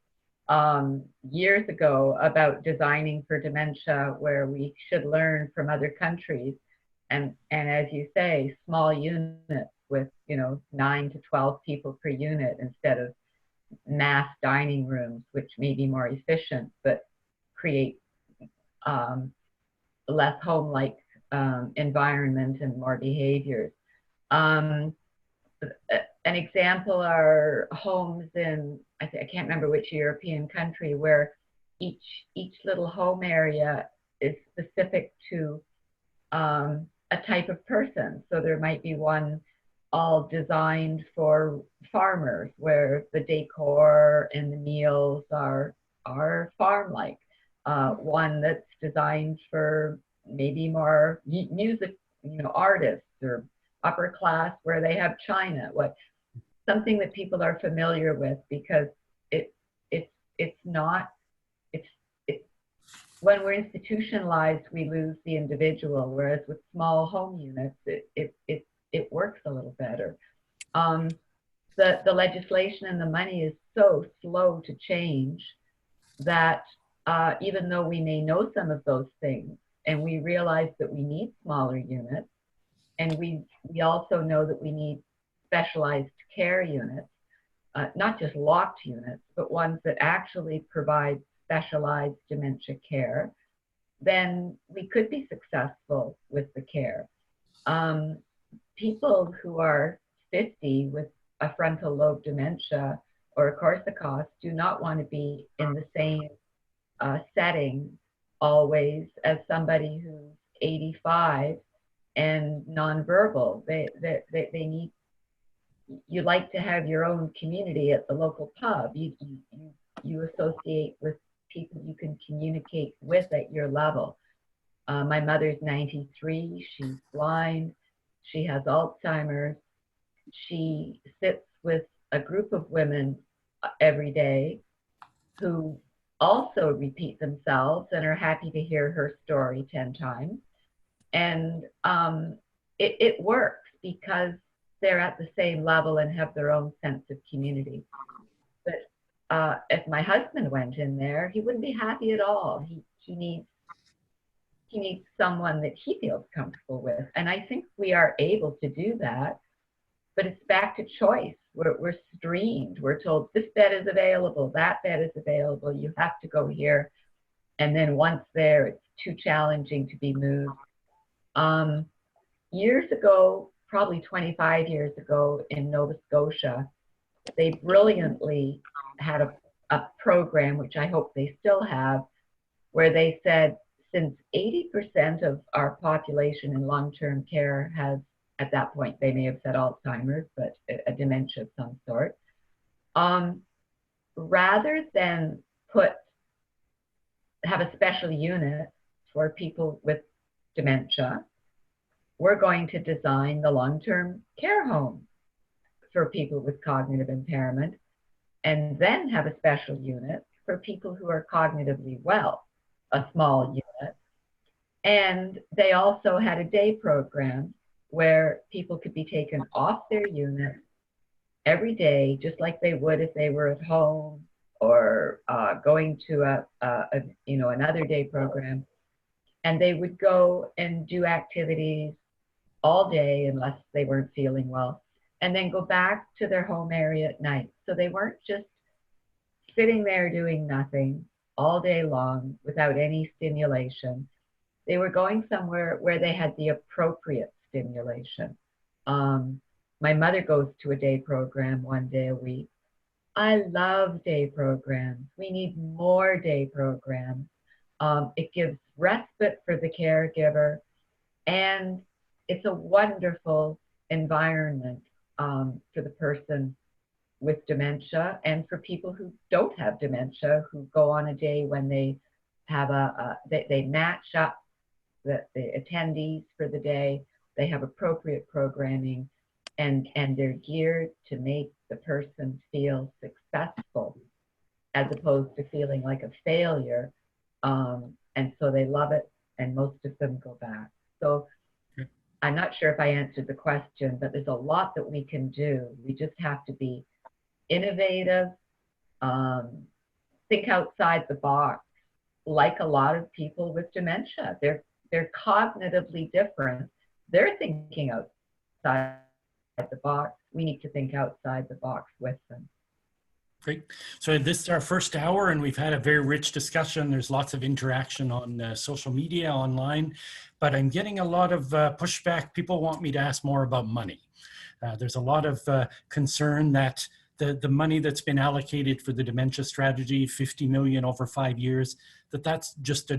years ago about designing for dementia where we should learn from other countries. And as you say, small units with 9 to 12 people per unit instead of mass dining rooms, which may be more efficient but create less home-like environment and more behaviors. An example are homes in, I can't remember which European country, where each little home area is specific to a type of person. So there might be one all designed for farmers, where the decor and the meals are farm-like. One that's designed for maybe more music, artists, or upper class, where they have china, something that people are familiar with, because when we're institutionalized, we lose the individual, whereas with small home units, it works a little better. The legislation and the money is so slow to change that even though we may know some of those things, and we realize that we need smaller units, and we also know that we need specialized care units, not just locked units, but ones that actually provide specialized dementia care, then we could be successful with the care. People who are 50 with a frontal lobe dementia or a Korsakoff do not want to be in the same setting always as somebody who's 85 and nonverbal. They need, you like to have your own community at the local pub. You associate with people you can communicate with at your level. My mother's 93, she's blind, she has Alzheimer's. She sits with a group of women every day who also repeat themselves and are happy to hear her story 10 times. And it works because they're at the same level and have their own sense of community. But if my husband went in there, he wouldn't be happy at all. He needs someone that he feels comfortable with. And I think we are able to do that, but it's back to choice. We're streamed. We're told this bed is available, that bed is available, you have to go here. And then once there, it's too challenging to be moved. Years ago, probably 25 years ago in Nova Scotia, they brilliantly had a program, which I hope they still have, where they said, since 80% of our population in long-term care has, at that point, they may have said Alzheimer's, but a dementia of some sort, rather than have a special unit for people with dementia, we're going to design the long-term care home for people with cognitive impairment, and then have a special unit for people who are cognitively well, a small unit. And they also had a day program where people could be taken off their unit every day, just like they would if they were at home or going to another day program. And they would go and do activities all day unless they weren't feeling well, and then go back to their home area at night. So they weren't just sitting there doing nothing all day long without any stimulation. They were going somewhere where they had the appropriate stimulation. My mother goes to a day program 1 day a week. I love day programs. We need more day programs. It gives respite for the caregiver, and it's a wonderful environment for the person with dementia, and for people who don't have dementia, who go on a day when they have they match up the attendees for the day. They have appropriate programming, and they're geared to make the person feel successful as opposed to feeling like a failure. And so they love it, and most of them go back. So I'm not sure if I answered the question, but there's a lot that we can do. We just have to be innovative, think outside the box. Like a lot of people with dementia, they're cognitively different. They're thinking outside the box. We need to think outside the box with them. Great. So this is our first hour, and we've had a very rich discussion. There's lots of interaction on social media, online, but I'm getting a lot of pushback. People want me to ask more about money. There's a lot of concern that the money that's been allocated for the dementia strategy, 50 million over 5 years, that's just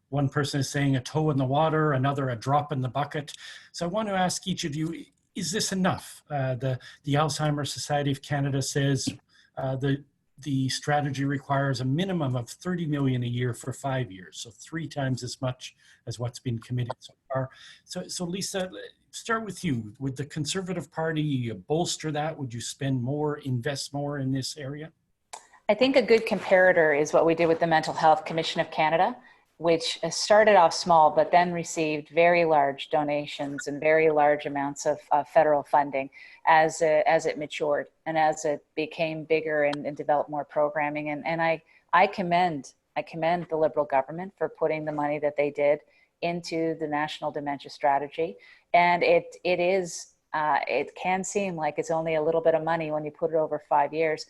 one person is saying a toe in the water, another a drop in the bucket. So I want to ask each of you, is this enough? The Alzheimer's Society of Canada says the strategy requires a minimum of 30 million a year for 5 years, so 3 times as much as what's been committed so far. So Lisa, start with you. Would the Conservative Party bolster that? Would you spend more, invest more in this area? I think a good comparator is what we did with the Mental Health Commission of Canada, which started off small, but then received very large donations and very large amounts of federal funding as it matured and as it became bigger and developed more programming. And I commend the Liberal government for putting the money that they did into the National Dementia Strategy. And it can seem like it's only a little bit of money when you put it over 5 years.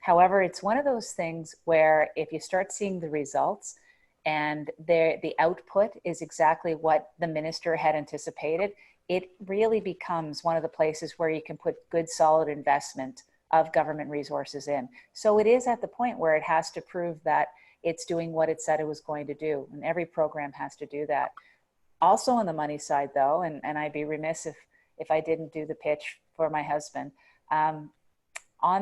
However, it's one of those things where if you start seeing the results, and the output is exactly what the minister had anticipated, it really becomes one of the places where you can put good, solid investment of government resources in. So it is at the point where it has to prove that it's doing what it said it was going to do, and every program has to do that. Also on the money side though, and I'd be remiss if I didn't do the pitch for my husband, on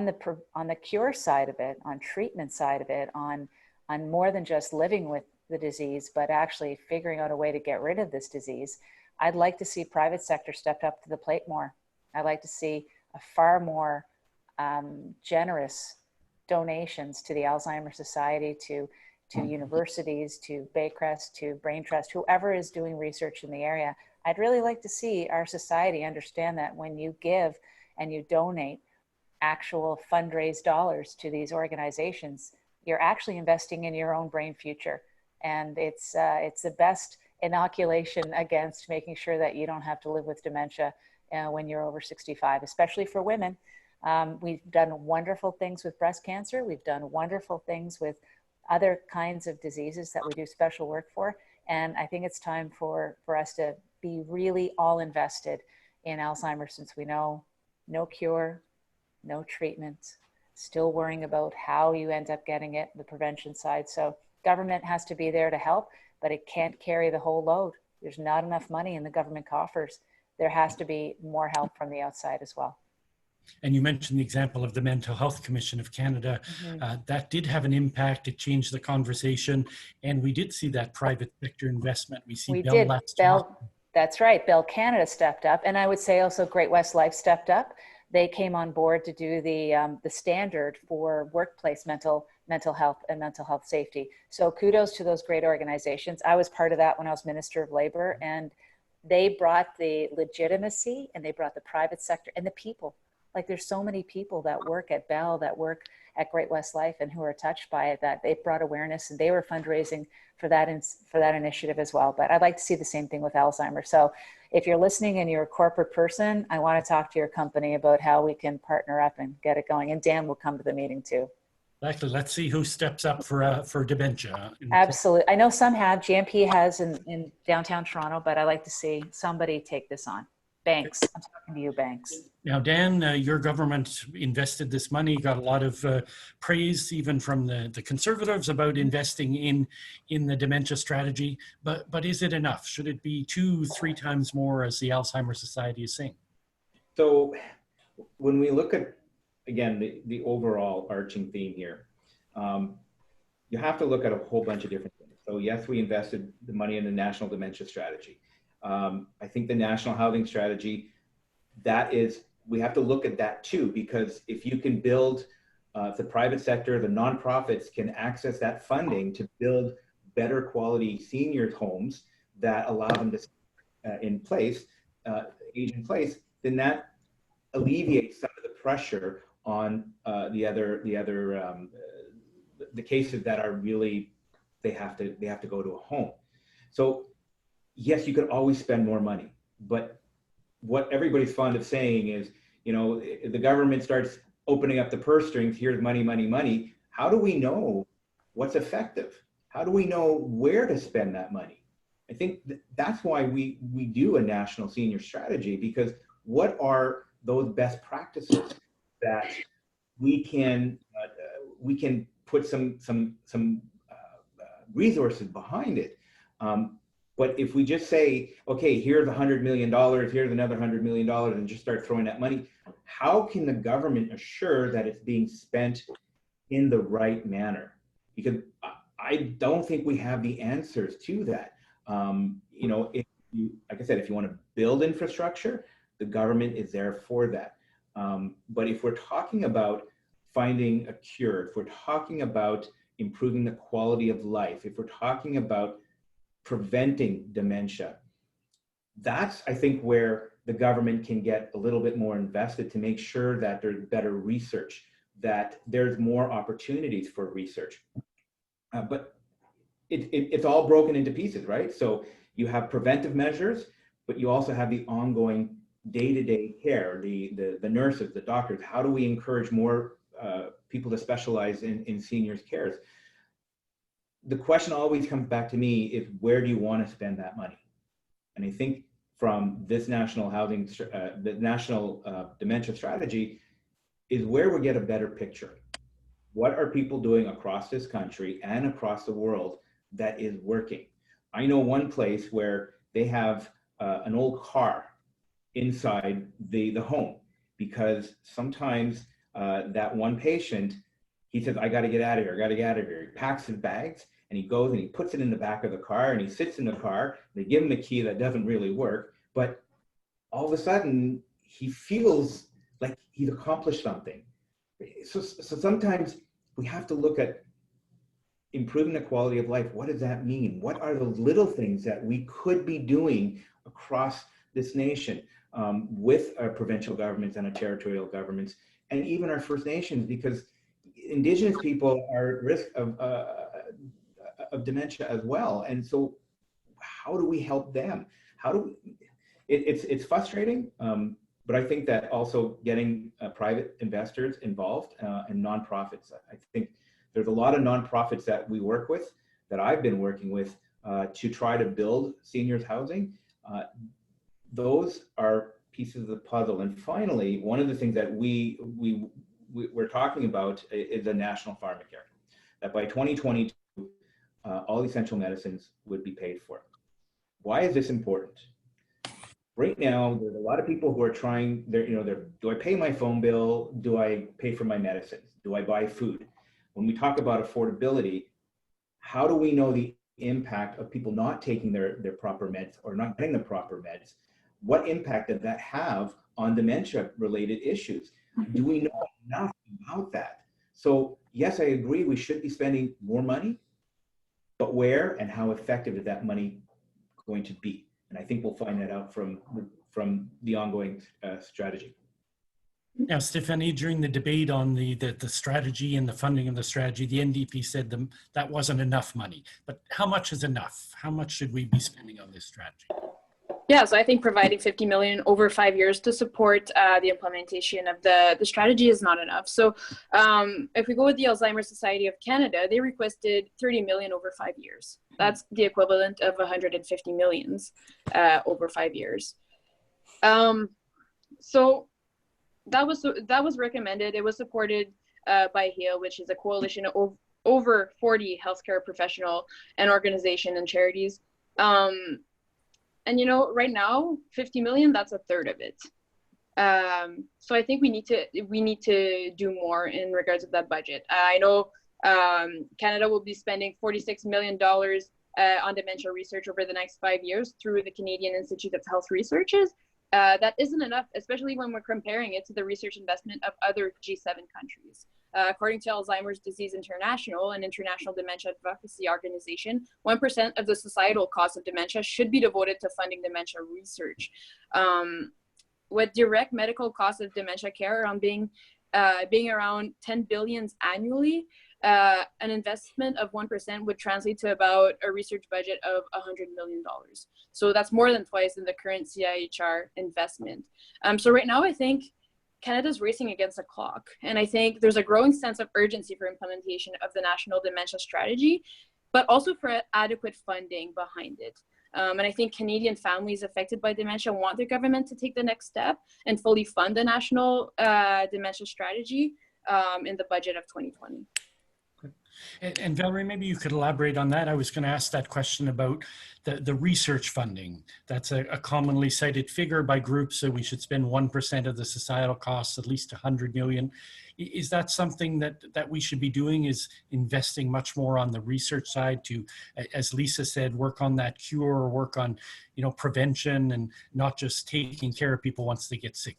the cure side of it, on treatment side of it, on more than just living with the disease, but actually figuring out a way to get rid of this disease, I'd like to see private sector step up to the plate more. I'd like to see a far more generous donations to the Alzheimer's Society, to universities, to Baycrest, to Brain Trust, whoever is doing research in the area. I'd really like to see our society understand that when you give and you donate actual fundraised dollars to these organizations, you're actually investing in your own brain future. And it's the best inoculation against making sure that you don't have to live with dementia when you're over 65, especially for women. We've done wonderful things with breast cancer. We've done wonderful things with other kinds of diseases that we do special work for. And I think it's time for us to be really all invested in Alzheimer's, since we know no cure, no treatment, still worrying about how you end up getting it, the prevention side. So government has to be there to help, but it can't carry the whole load. There's not enough money in the government coffers. There has to be more help from the outside as well. And you mentioned the example of the Mental Health Commission of Canada. That did have an impact. It changed the conversation. And we did see that private sector investment. We did. last Bell, that's right. Bell Canada stepped up. And I would say also Great West Life stepped up. They came on board to do the standard for workplace mental health and mental health safety. So kudos to those great organizations. I was part of that when I was Minister of Labor, and they brought the legitimacy, and they brought the private sector and the people. Like, there's so many people that work at Bell, that work at Great West Life, and who are touched by it, that they brought awareness, and they were fundraising for that initiative as well. But I'd like to see the same thing with Alzheimer's. So if you're listening and you're a corporate person, I want to talk to your company about how we can partner up and get it going. And Dan will come to the meeting too. Exactly. Let's see who steps up for dementia. Absolutely. I know some have. GMP has in downtown Toronto, but I like to see somebody take this on. Banks. I'm talking to you, banks. Now, Dan, your government invested this money, got a lot of praise even from the Conservatives about investing in the dementia strategy. But is it enough? Should it be 2-3 times more, as the Alzheimer's Society is saying? So when we look at, again, the overall arching theme here, you have to look at a whole bunch of different things. So yes, we invested the money in the National Dementia Strategy. I think the National Housing Strategy, we have to look at that too, because if you can build the private sector, the nonprofits can access that funding to build better quality seniors homes that allow them to age in place, then that alleviates some of the pressure on the cases that are really, they have to go to a home. So yes, you could always spend more money, but what everybody's fond of saying is, the government starts opening up the purse strings, here's money, money, money. How do we know what's effective? How do we know where to spend that money? I think that's why we do a national senior strategy, because what are those best practices that we can put some resources behind it. But if we just say, okay, here's $100 million, here's another $100 million, and just start throwing that money, how can the government assure that it's being spent in the right manner? Because I don't think we have the answers to that. If you, like I said, if you want to build infrastructure, the government is there for that. But if we're talking about finding a cure, if we're talking about improving the quality of life, if we're talking about preventing dementia, that's, I think, where the government can get a little bit more invested to make sure that there's better research, that there's more opportunities for research. But it's all broken into pieces, right? So you have preventive measures, but you also have the ongoing day-to-day care, the nurses, the doctors. How do we encourage more people to specialize in seniors' cares? The question always comes back to me is, where do you want to spend that money? And I think from this national the national dementia strategy is where we get a better picture. What are people doing across this country and across the world that is working? I know one place where they have an old car inside the home, because sometimes that one patient, he says, I got to get out of here. I got to get out of here. He packs his bags and he goes and he puts it in the back of the car and he sits in the car. They give him a key that doesn't really work, but all of a sudden he feels like he's accomplished something. So sometimes we have to look at improving the quality of life. What does that mean? What are the little things that we could be doing across this nation with our provincial governments and our territorial governments, and even our First Nations, because Indigenous people are at risk of dementia as well. And so how do we help them? It's frustrating. but I think that also getting private investors involved and nonprofits. I think there's a lot of nonprofits that we work with, that I've been working with to try to build seniors housing. Those are pieces of the puzzle. And finally, one of the things that we're talking about is a national pharmacare, that by 2022, all essential medicines would be paid for. Why is this important? Right now, there's a lot of people who are trying, do I pay my phone bill? Do I pay for my medicines? Do I buy food? When we talk about affordability, how do we know the impact of people not taking their proper meds or not getting the proper meds? What impact does that have on dementia-related issues? Do we know enough about that? So yes, I agree we should be spending more money, but where and how effective is that money going to be? And I think we'll find that out from the ongoing strategy. Now, Stephanie, during the debate on the strategy and the funding of the strategy, the NDP said that wasn't enough money. But how much is enough? How much should we be spending on this strategy? Yeah, so I think providing 50 million over 5 years to support the implementation of the strategy is not enough. So if we go with the Alzheimer's Society of Canada, they requested 30 million over 5 years. That's the equivalent of 150 millions over 5 years. So that was recommended. It was supported by HALE, which is a coalition of over 40 healthcare professional and organization and charities. And right now, 50 million, that's a third of it. So I think we need to do more in regards to that budget. I know Canada will be spending $46 million on dementia research over the next 5 years through the Canadian Institute of Health Researches. That isn't enough, especially when we're comparing it to the research investment of other G7 countries. According to Alzheimer's Disease International, an international dementia advocacy organization, 1% of the societal cost of dementia should be devoted to funding dementia research. With direct medical costs of dementia care around being around 10 billion annually, an investment of 1% would translate to about a research budget of $100 million. So that's more than twice in the current CIHR investment. So right now, I think Canada's racing against the clock. And I think there's a growing sense of urgency for implementation of the National Dementia Strategy, but also for adequate funding behind it. And I think Canadian families affected by dementia want their government to take the next step and fully fund the National Dementia Strategy in the budget of 2020. And Valerie, maybe you could elaborate on that. I was going to ask that question about the research funding. That's a commonly cited figure by groups, so we should spend 1% of the societal costs, at least 100 million. Is that something that we should be doing, is investing much more on the research side to, as Lisa said, work on that cure, work on prevention and not just taking care of people once they get sick?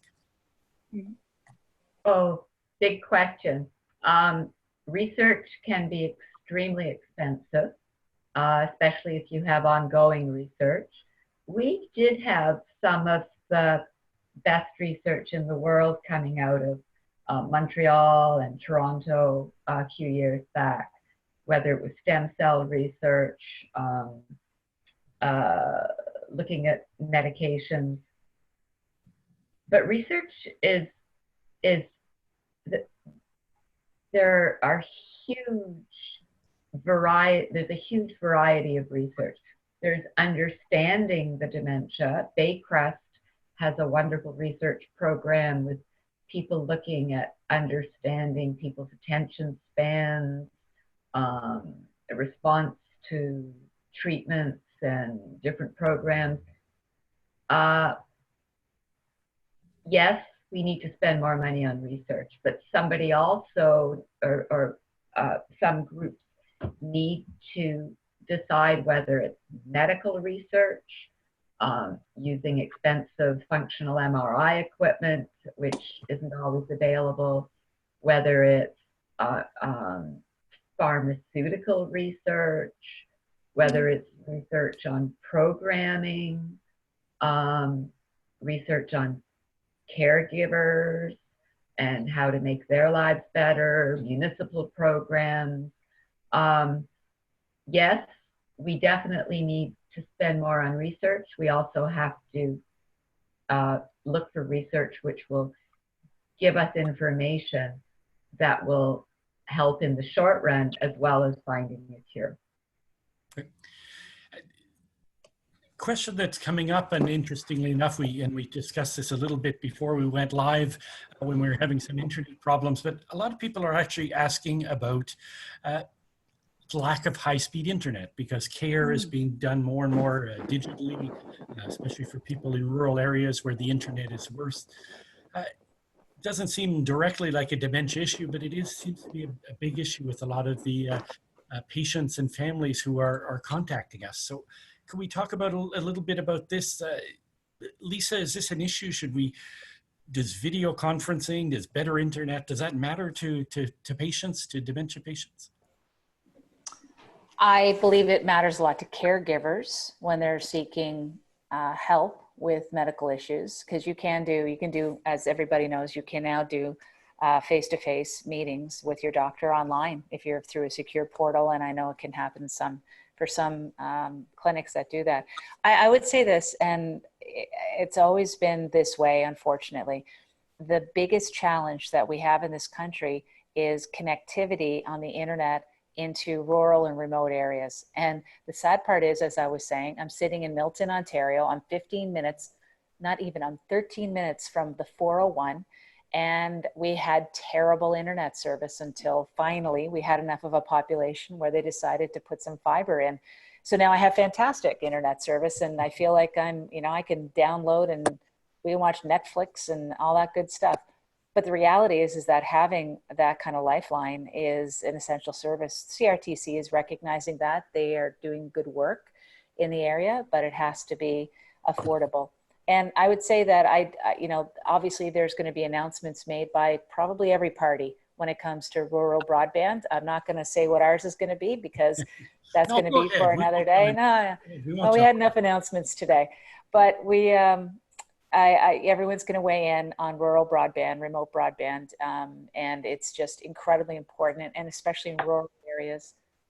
Oh, big question. Research can be extremely expensive, especially if you have ongoing research. We did have some of the best research in the world coming out of Montreal and Toronto a few years back, whether it was stem cell research, looking at medications. But research is there are there's a huge variety of research. There's understanding the dementia. Baycrest has a wonderful research program with people looking at understanding people's attention spans, a response to treatments and different programs. Yes, we need to spend more money on research, but somebody also, or some groups need to decide whether it's medical research, using expensive functional MRI equipment, which isn't always available, whether it's pharmaceutical research, whether it's research on programming, research on caregivers and how to make their lives better, municipal programs. Yes, we definitely need to spend more on research. We also have to look for research which will give us information that will help in the short run as well as finding a cure. Question that's coming up, and interestingly enough, we discussed this a little bit before we went live when we were having some internet problems, but a lot of people are actually asking about lack of high-speed internet, because care is being done more and more digitally, especially for people in rural areas where the internet is worse. Doesn't seem directly like a dementia issue, but it seems to be a big issue with a lot of the patients and families who are contacting us. So can we talk about a little bit about this? Lisa, is this an issue? Does video conferencing, does better internet, does that matter to patients, to dementia patients? I believe it matters a lot to caregivers when they're seeking help with medical issues, because you can do, as everybody knows, you can now do face-to-face meetings with your doctor online if you're through a secure portal, and I know it can happen for some clinics that do that. I would say this, and it's always been this way, unfortunately. The biggest challenge that we have in this country is connectivity on the internet into rural and remote areas. And the sad part is, as I was saying, I'm sitting in Milton, Ontario. I'm 15 minutes, not even, I'm 13 minutes from the 401. And we had terrible internet service until finally we had enough of a population where they decided to put some fiber in. So now I have fantastic internet service, and I feel like I can download and we can watch Netflix and all that good stuff. But the reality is that having that kind of lifeline is an essential service. CRTC is recognizing that. They are doing good work in the area, but it has to be affordable. And I would say that obviously there's going to be announcements made by probably every party when it comes to rural broadband. I'm not going to say what ours is going to be, because that's going to be for another day. No, we had enough announcements today, but everyone's going to weigh in on rural broadband, remote broadband, and it's just incredibly important. And especially in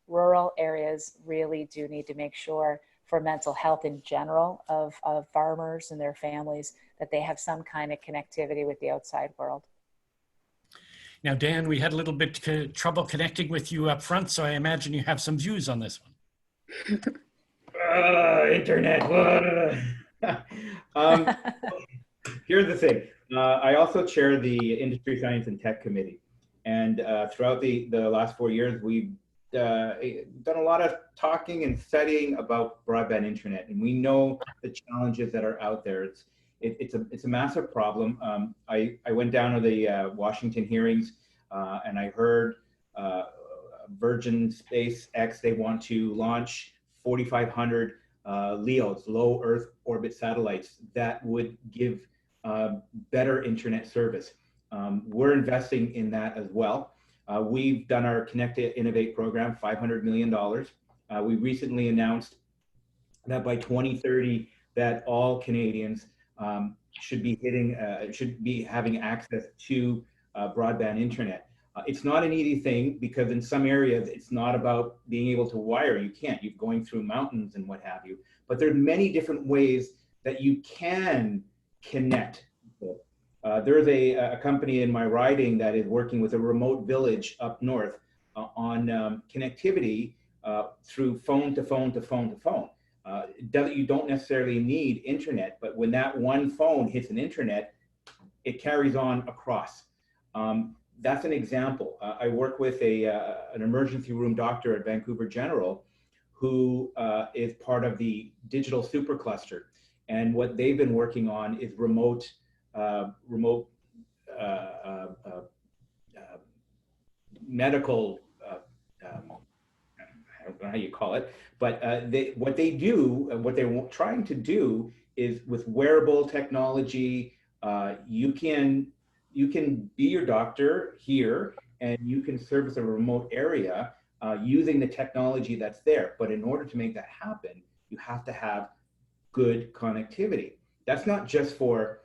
rural areas really do need to make sure, for mental health in general of farmers and their families, that they have some kind of connectivity with the outside world. Now, Dan, we had a little bit trouble connecting with you up front, so I imagine you have some views on this one. Internet. Here's the thing. I also chair the Industry, Science, and Tech Committee. And throughout the last 4 years, we've done a lot of talking and studying about broadband internet. And we know the challenges that are out there. It's a massive problem. I went down to the Washington hearings and I heard Virgin SpaceX, they want to launch 4,500 LEOs, low Earth orbit satellites, that would give better internet service. We're investing in that as well. We've done our Connect to Innovate program, $500 million. We recently announced that by 2030, that all Canadians should be having access to broadband internet. It's not an easy thing, because in some areas it's not about being able to wire. You can't. You're going through mountains and what have you. But there's many different ways that you can connect people. There's a company in my riding that is working with a remote village up north on connectivity through phone to phone to phone to phone. You don't necessarily need internet, but when that one phone hits an internet, it carries on across. That's an example. I work with an emergency room doctor at Vancouver General, who is part of the digital supercluster. And what they've been working on is remote medical, I don't know how you call it, but what they're trying to do is, with wearable technology, you can be your doctor here, and you can service a remote area using the technology that's there. But in order to make that happen, you have to have good connectivity. That's not just for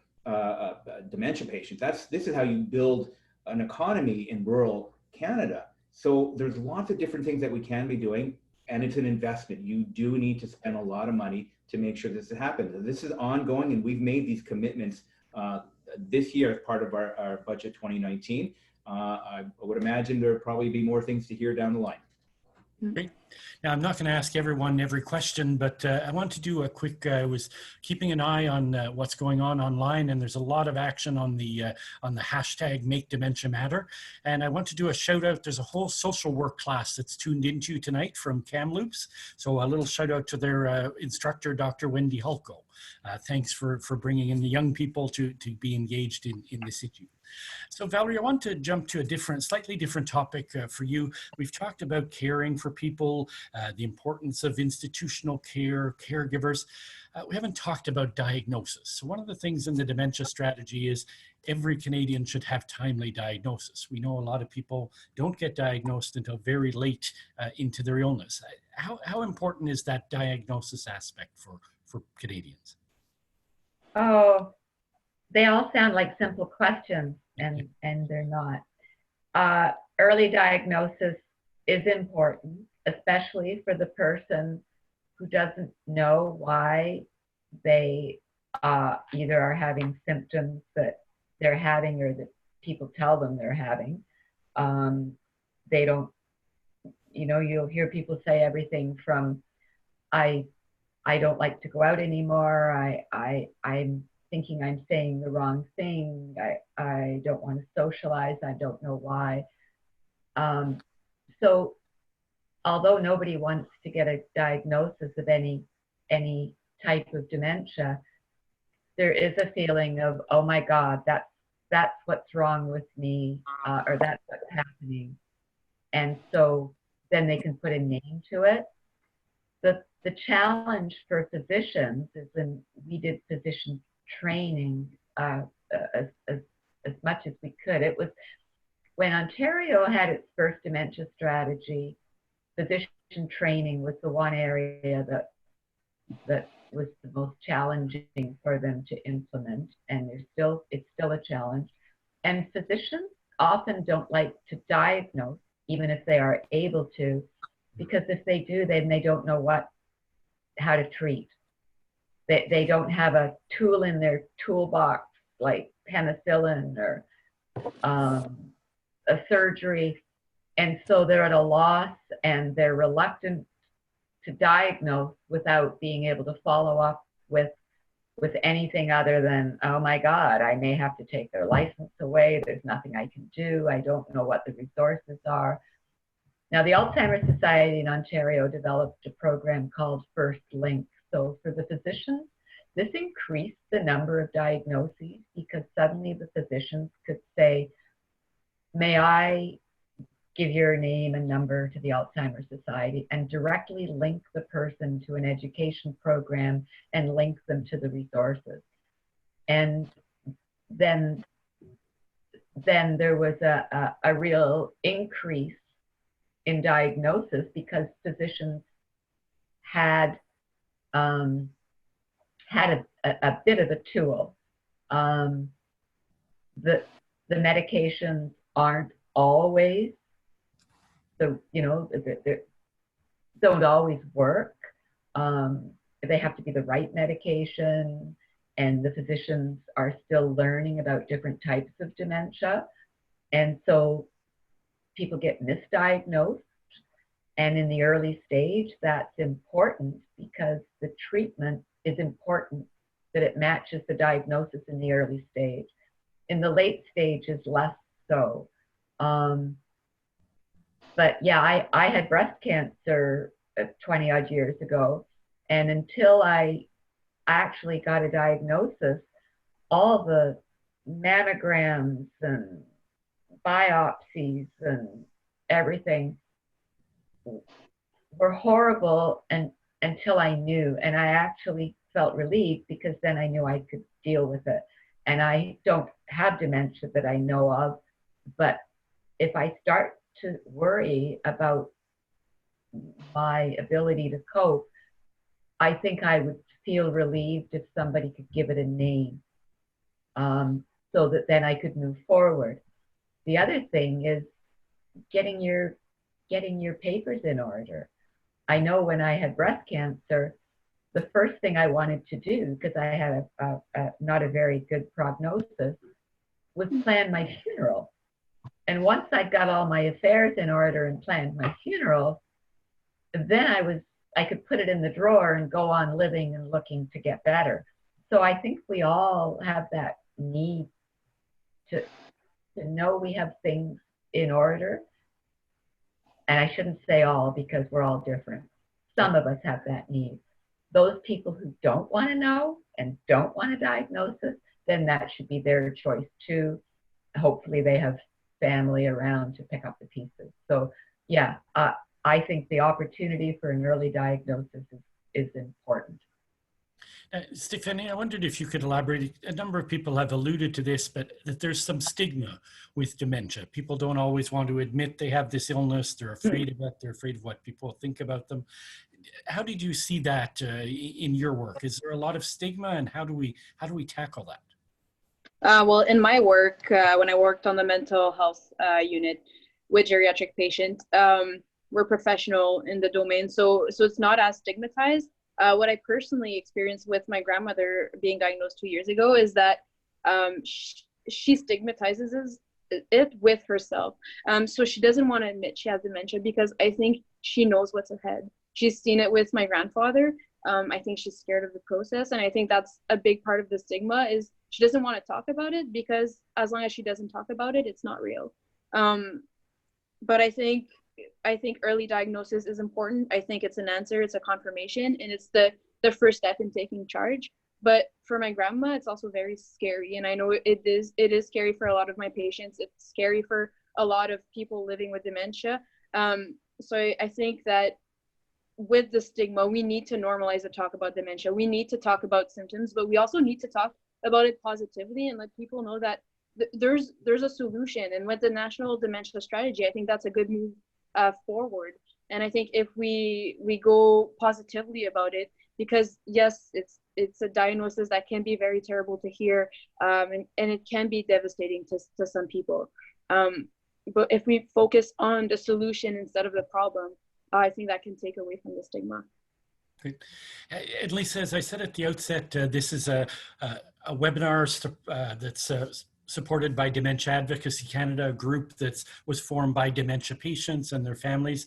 dementia patients. This is how you build an economy in rural Canada. So there's lots of different things that we can be doing, and it's an investment. You do need to spend a lot of money to make sure this happens. This is ongoing, and we've made these commitments this year as part of our budget 2019. I would imagine there'll probably be more things to hear down the line. Great. Now, I'm not going to ask everyone every question, but I want to do a quick, I was keeping an eye on what's going on online, and there's a lot of action on the hashtag Make Dementia Matter. And I want to do a shout out. There's a whole social work class that's tuned into tonight from Kamloops. So a little shout out to their instructor, Dr. Wendy Hulko. Thanks for bringing in the young people to be engaged in this issue. So Valerie, I want to jump to a slightly different topic for you. We've talked about caring for people, the importance of institutional care, caregivers. We haven't talked about diagnosis. So one of the things in the dementia strategy is every Canadian should have timely diagnosis. We know a lot of people don't get diagnosed until very late into their illness. How important is that diagnosis aspect for Canadians? Oh, they all sound like simple questions, and they're not. Early diagnosis is important, especially for the person who doesn't know why they either are having symptoms that they're having or that people tell them they're having. They don't, you'll hear people say everything from, I don't like to go out anymore, I'm thinking I'm saying the wrong thing, I don't want to socialize, I don't know why. So although nobody wants to get a diagnosis of any type of dementia, there is a feeling of, oh my God, that's what's wrong with me, or that's what's happening. And so then they can put a name to it. The challenge for physicians is, when we did physician training as much as we could, it was when Ontario had its first dementia strategy, physician training was the one area that was the most challenging for them to implement, and it's still a challenge. And physicians often don't like to diagnose, even if they are able to, because if they do, then they don't know how to treat. They don't have a tool in their toolbox like penicillin or a surgery, and so they're at a loss, and they're reluctant to diagnose without being able to follow up with anything other than, oh my God, I may have to take their license away, there's nothing I can do, I don't know what the resources are. Now, the Alzheimer's Society in Ontario developed a program called First Link. So for the physicians, this increased the number of diagnoses, because suddenly the physicians could say, may I give your name and number to the Alzheimer's Society, and directly link the person to an education program and link them to the resources. And then there was a real increase in diagnosis, because physicians had a bit of a tool. The medications aren't always don't always work. They have to be the right medication, and the physicians are still learning about different types of dementia, and so people get misdiagnosed. And in the early stage, that's important, because the treatment is important that it matches the diagnosis in the early stage. In the late stage is less so. But yeah, I had breast cancer 20 odd years ago, and until I actually got a diagnosis, all the mammograms and biopsies and everything were horrible, and until I knew, and I actually felt relieved, because then I knew I could deal with it. And I don't have dementia that I know of, but if I start to worry about my ability to cope, I think I would feel relieved if somebody could give it a name, so that then I could move forward. The other thing is getting your papers in order. I know when I had breast cancer, the first thing I wanted to do, because I had not a very good prognosis, was plan my funeral. And once I got all my affairs in order and planned my funeral, then I could put it in the drawer and go on living and looking to get better. So I think we all have that need to know we have things in order. And I shouldn't say all, because we're all different. Some of us have that need. Those people who don't want to know and don't want a diagnosis, then that should be their choice too. Hopefully they have family around to pick up the pieces. So yeah, I think the opportunity for an early diagnosis is important. Stephanie, I wondered if you could elaborate. A number of people have alluded to this, but that there's some stigma with dementia. People don't always want to admit they have this illness. They're afraid of it. They're afraid of what people think about them. How did you see that in your work? Is there a lot of stigma, and how do we tackle that? Well, in my work, when I worked on the mental health unit with geriatric patients, we're professional in the domain, so it's not as stigmatized. What I personally experienced with my grandmother being diagnosed 2 years ago is that she stigmatizes it with herself. So she doesn't want to admit she has dementia, because I think she knows what's ahead. She's seen it with my grandfather. I think she's scared of the process. And I think that's a big part of the stigma, is she doesn't want to talk about it, because as long as she doesn't talk about it, it's not real. But I think early diagnosis is important. I think it's an answer, it's a confirmation, and it's the first step in taking charge. But for my grandma, it's also very scary. And I know it is scary for a lot of my patients. It's scary for a lot of people living with dementia. So I think that with the stigma, we need to normalize the talk about dementia. We need to talk about symptoms, but we also need to talk about it positively and let people know that there's a solution. And with the National Dementia Strategy, I think that's a good move forward. And I think if we go positively about it, because yes, it's a diagnosis that can be very terrible to hear, and it can be devastating to some people. But if we focus on the solution instead of the problem, I think that can take away from the stigma. Great. And Lisa, as I said at the outset, this is a webinar that's supported by Dementia Advocacy Canada, a group that was formed by dementia patients and their families.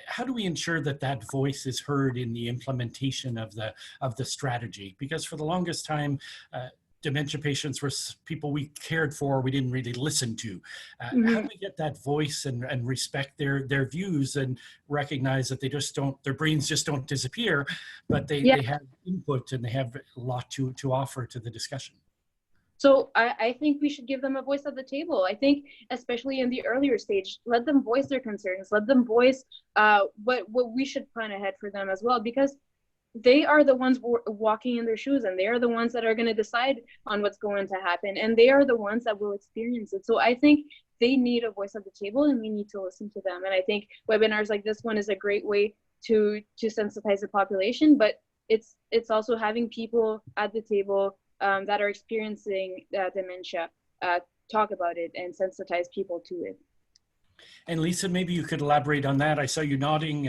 How do we ensure that that voice is heard in the implementation of the strategy? Because for the longest time, dementia patients were people we cared for, we didn't really listen to. How do we get that voice and respect their views and recognize that their brains just don't disappear, but they have input and they have a lot to offer to the discussion? So I think we should give them a voice at the table. I think especially in the earlier stage, let them voice their concerns, let them voice what we should plan ahead for them as well, because they are the ones walking in their shoes, and they are the ones that are going to decide on what's going to happen, and they are the ones that will experience it. So I think they need a voice at the table, and we need to listen to them. And I think webinars like this one is a great way to sensitize the population, but it's also having people at the table that are experiencing dementia talk about it and sensitize people to it. And Lisa, maybe you could elaborate on that. I saw you nodding.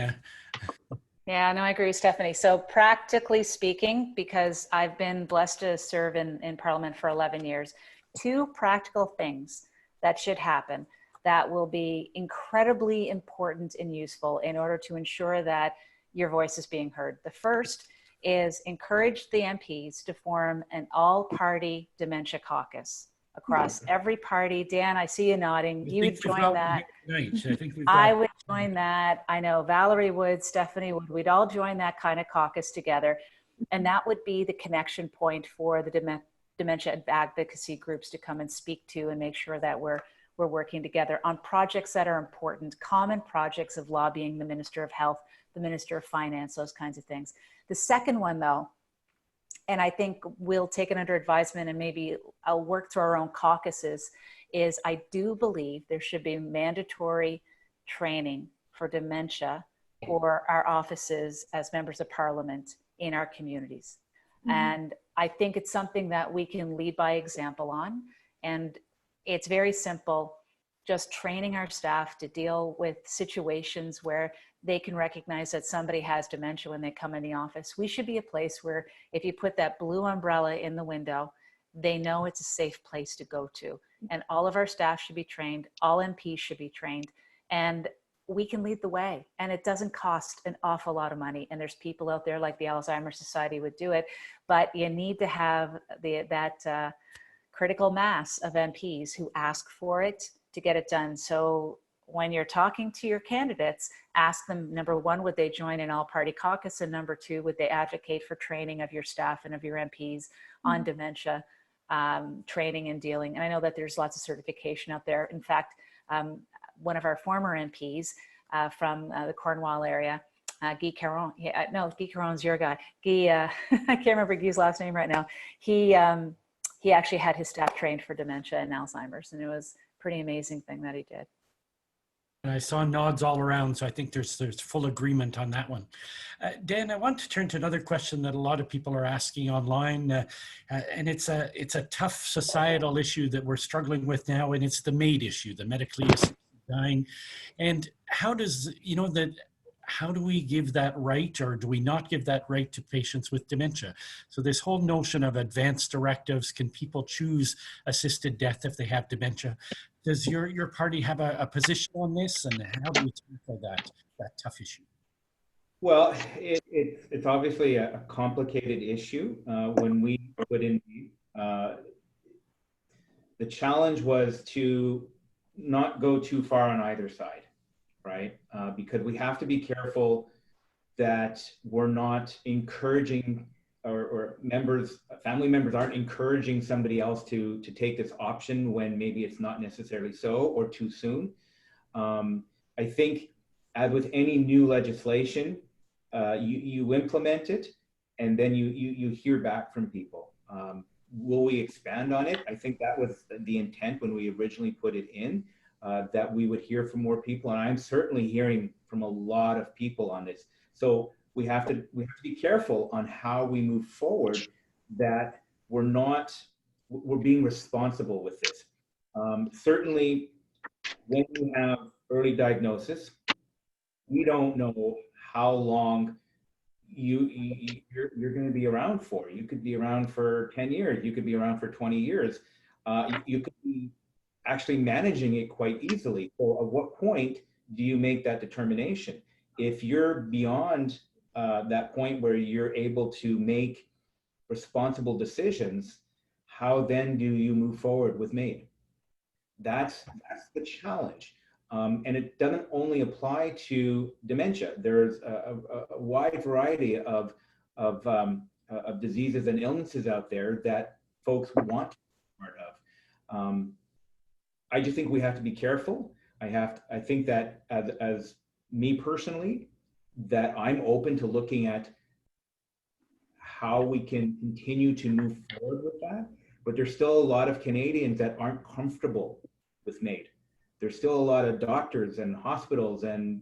Yeah, no, I agree with Stephanie. So practically speaking, because I've been blessed to serve in Parliament for 11 years, 2 practical things that should happen that will be incredibly important and useful in order to ensure that your voice is being heard. The first is encourage the MPs to form an all-party dementia caucus across every party. Dan, I see you nodding. You would join that. I would join that. I know Valerie would, Stephanie would. We'd all join that kind of caucus together. And that would be the connection point for the dementia advocacy groups to come and speak to and make sure that we're working together on projects that are important, common projects of lobbying the Minister of Health, the Minister of Finance, those kinds of things. The second one, though, and I think we'll take it under advisement and maybe I'll work through our own caucuses, is I do believe there should be mandatory training for dementia for our offices as members of Parliament in our communities. And I think it's something that we can lead by example on. And it's very simple. just training our staff to deal with situations where they can recognize that somebody has dementia when they come in the office. We should be a place where if you put that blue umbrella in the window, they know it's a safe place to go to. And all of our staff should be trained, all MPs should be trained, and we can lead the way. And it doesn't cost an awful lot of money. And there's people out there like the Alzheimer's Society would do it, but you need to have that critical mass of MPs who ask for it to get it done. So when you're talking to your candidates, ask them, number one, would they join an all-party caucus? And number two, would they advocate for training of your staff and of your MPs on dementia training and dealing? And I know that there's lots of certification out there. In fact, one of our former MPs from the Cornwall area, Guy Caron, no, Guy Caron's your guy. Guy, I can't remember Guy's last name right now. He actually had his staff trained for dementia and Alzheimer's, and it was a pretty amazing thing that he did. And I saw nods all around, so I think there's full agreement on that one. Dan, I want to turn to another question that a lot of people are asking online, and it's a tough societal issue that we're struggling with now, and it's the MAID issue, the medically assisted dying. And how does, how do we give that right, or do we not give that right to patients with dementia? So this whole notion of advance directives, can people choose assisted death if they have dementia? Does your party have a position on this, and how do we tackle that tough issue? Well, it's obviously a complicated issue. When we put in, the challenge was to not go too far on either side, right? Because we have to be careful that we're not encouraging or family members aren't encouraging somebody else to take this option when maybe it's not necessarily so, or too soon. I think, as with any new legislation, you implement it, and then you hear back from people. Will we expand on it? I think that was the intent when we originally put it in, that we would hear from more people, and I'm certainly hearing from a lot of people on this. So we have to be careful on how we move forward, that we're being responsible with this. Certainly, when you have early diagnosis, we don't know how long you're going to be around for. You could be around for 10 years. You could be around for 20 years. You could be actually managing it quite easily. So at what point do you make that determination? If you're beyond that point where you're able to make responsible decisions, how then do you move forward with MAID? That's the challenge. And it doesn't only apply to dementia. There's a wide variety of diseases and illnesses out there that folks want to be part of. I just think we have to be careful. I think that as me personally, that I'm open to looking at how we can continue to move forward with that. But there's still a lot of Canadians that aren't comfortable with MAID. There's still a lot of doctors and hospitals and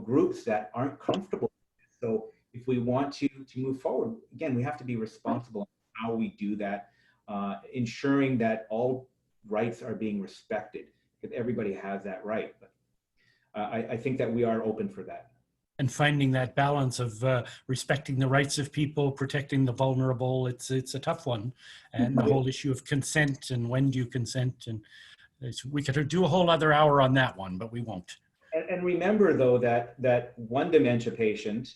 groups that aren't comfortable. So if we want to move forward, again, we have to be responsible in how we do that, ensuring that all rights are being respected, because everybody has that right. But I think that we are open for that. And finding that balance of respecting the rights of people, protecting the vulnerable, it's a tough one. And the whole issue of consent, and when do you consent, and we could do a whole other hour on that one, but we won't. And remember, though, that one dementia patient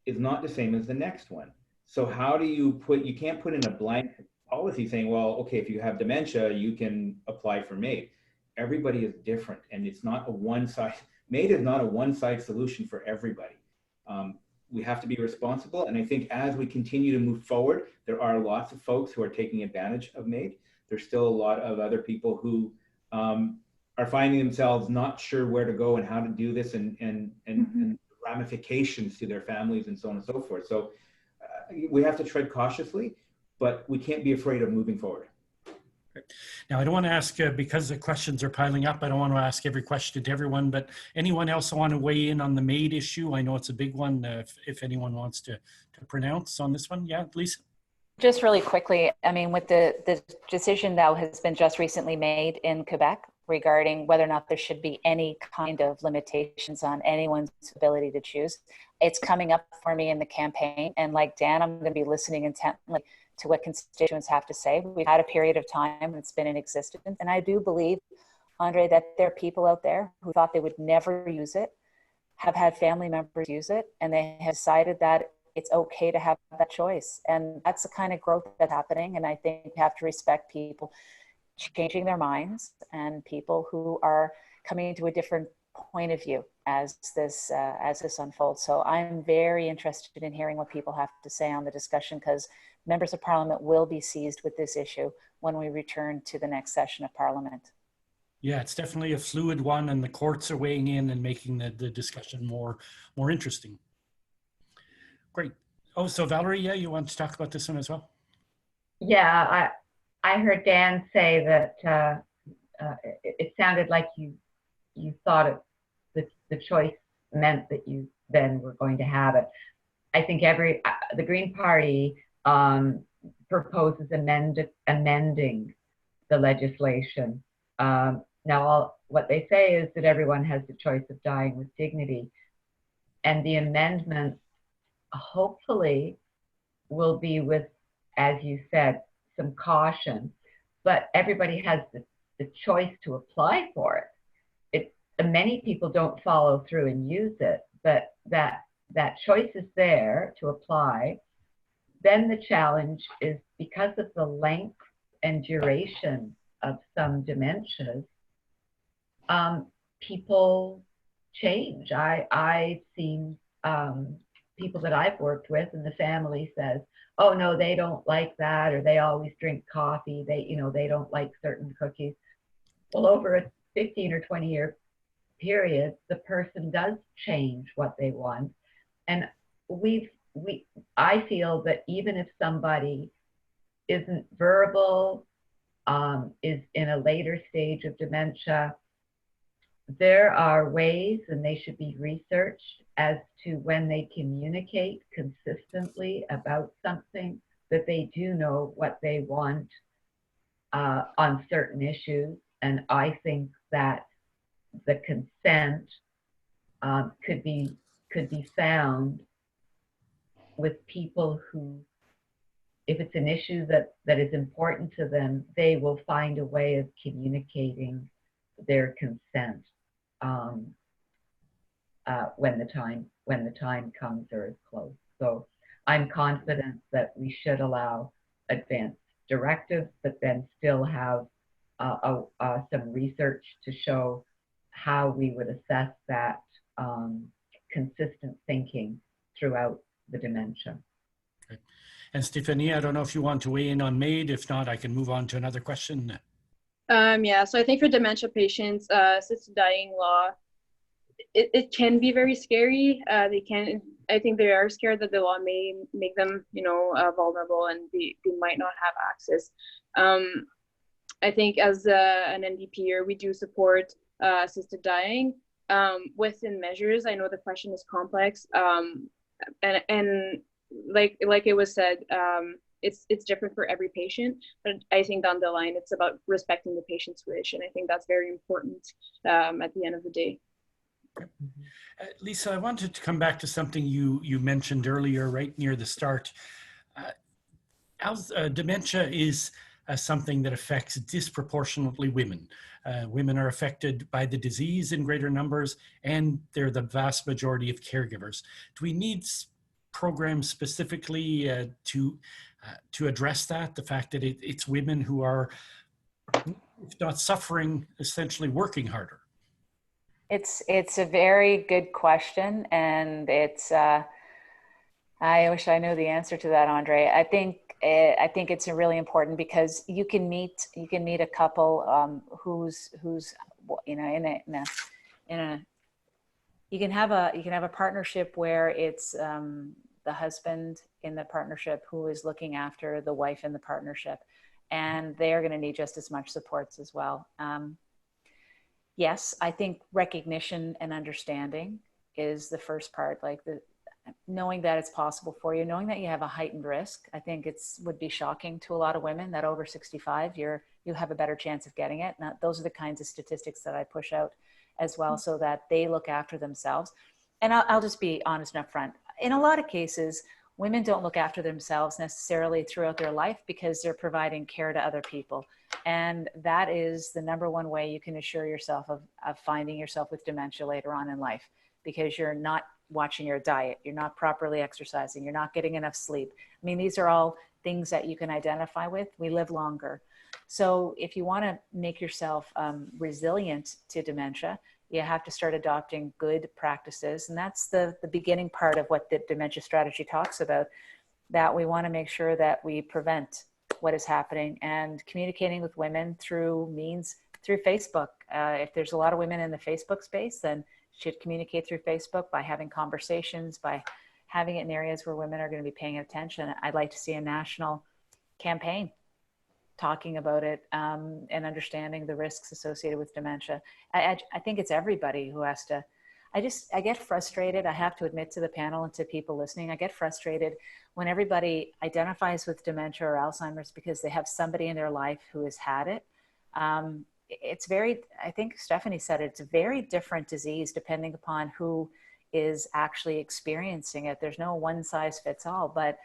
is not the same as the next one. So how do you can't put in a blanket policy saying, well, okay, if you have dementia, you can apply for MAID. Everybody is different, and it's not a one-size. MAID is not a one-size solution for everybody. We have to be responsible, and I think as we continue to move forward, there are lots of folks who are taking advantage of MAID. There's still a lot of other people who are finding themselves not sure where to go and how to do this, and ramifications to their families and so on and so forth. So we have to tread cautiously, but we can't be afraid of moving forward. Now, I don't want to ask, because the questions are piling up, I don't want to ask every question to everyone, but anyone else want to weigh in on the MAID issue? I know it's a big one. If anyone wants to pronounce on this one. Yeah, Lisa? Just really quickly, I mean, with the decision that has been just recently made in Quebec regarding whether or not there should be any kind of limitations on anyone's ability to choose. It's coming up for me in the campaign. And like Dan, I'm going to be listening intently to what constituents have to say. We've had a period of time it's been in existence. And I do believe, Andre, that there are people out there who thought they would never use it, have had family members use it, and they have decided that it's okay to have that choice. And that's the kind of growth that's happening. And I think we have to respect people changing their minds and people who are coming to a different point of view as this unfolds. So I'm very interested in hearing what people have to say on the discussion, because members of Parliament will be seized with this issue when we return to the next session of Parliament. Yeah, it's definitely a fluid one, and the courts are weighing in and making the discussion more interesting. Great. Oh, so Valerie, yeah, you want to talk about this one as well? Yeah, I heard Dan say that it sounded like you thought the choice meant that you then were going to have it. I think the Green Party proposes amending the legislation. Now, what they say is that everyone has the choice of dying with dignity, and the amendment hopefully will be with, as you said, some caution, but everybody has the choice to apply for it. Many people don't follow through and use it, but that choice is there to apply. Then the challenge is, because of the length and duration of some dementias, people change. I've seen people that I've worked with, and the family says, oh no, they don't like that, or they always drink coffee, they don't like certain cookies. Well, over a 15 or 20 year period, the person does change what they want. And I feel that even if somebody isn't verbal, is in a later stage of dementia, there are ways, and they should be researched, as to when they communicate consistently about something, that they do know what they want on certain issues. And I think that the consent could be found with people who, if it's an issue that is important to them, they will find a way of communicating their consent when the time comes or is close. So I'm confident that we should allow advance directives, but then still have some research to show how we would assess that consistent thinking throughout the dementia. Okay. And Stephanie, I don't know if you want to weigh in on MAID. If not, I can move on to another question. Yeah, so I think for dementia patients, assisted dying law, it can be very scary. I think they are scared that the law may make them, vulnerable, and they might not have access. I think as an NDPer, we do support assisted dying within measures. I know the question is complex, and like it was said, it's different for every patient, but I think down the line, it's about respecting the patient's wish. And I think that's very important at the end of the day. Lisa, I wanted to come back to something you mentioned earlier, right near the start. Dementia is something that affects disproportionately women. Women are affected by the disease in greater numbers, and they're the vast majority of caregivers. Do we need programs specifically to address that? The fact that it's women who are, if not suffering, essentially working harder. It's a very good question, and I wish I knew the answer to that, Andre. I think it's really important, because you can meet a couple who's you can have a partnership where it's the husband in the partnership who is looking after the wife in the partnership, and they're going to need just as much supports as well. Yes, I think recognition and understanding is the first part. Like knowing that it's possible for you, knowing that you have a heightened risk. I think would be shocking to a lot of women that over 65, you have a better chance of getting it. Now, those are the kinds of statistics that I push out as well, so that they look after themselves. And I'll just be honest and upfront. In a lot of cases, women don't look after themselves necessarily throughout their life because they're providing care to other people. And that is the number one way you can assure yourself of finding yourself with dementia later on in life, because you're not watching your diet, you're not properly exercising, you're not getting enough sleep. I mean, these are all things that you can identify with. We live longer. So if you want to make yourself resilient to dementia, you have to start adopting good practices. And that's the beginning part of what the dementia strategy talks about, that we want to make sure that we prevent what is happening, and communicating with women through Facebook. If there's a lot of women in the Facebook space, then should communicate through Facebook by having conversations, by having it in areas where women are going to be paying attention. I'd like to see a national campaign talking about it, and understanding the risks associated with dementia. I think it's everybody who has to. I get frustrated. I have to admit to the panel and to people listening, I get frustrated when everybody identifies with dementia or Alzheimer's because they have somebody in their life who has had it. It's I think Stephanie said it's a very different disease depending upon who is actually experiencing it. There's no one size fits all, but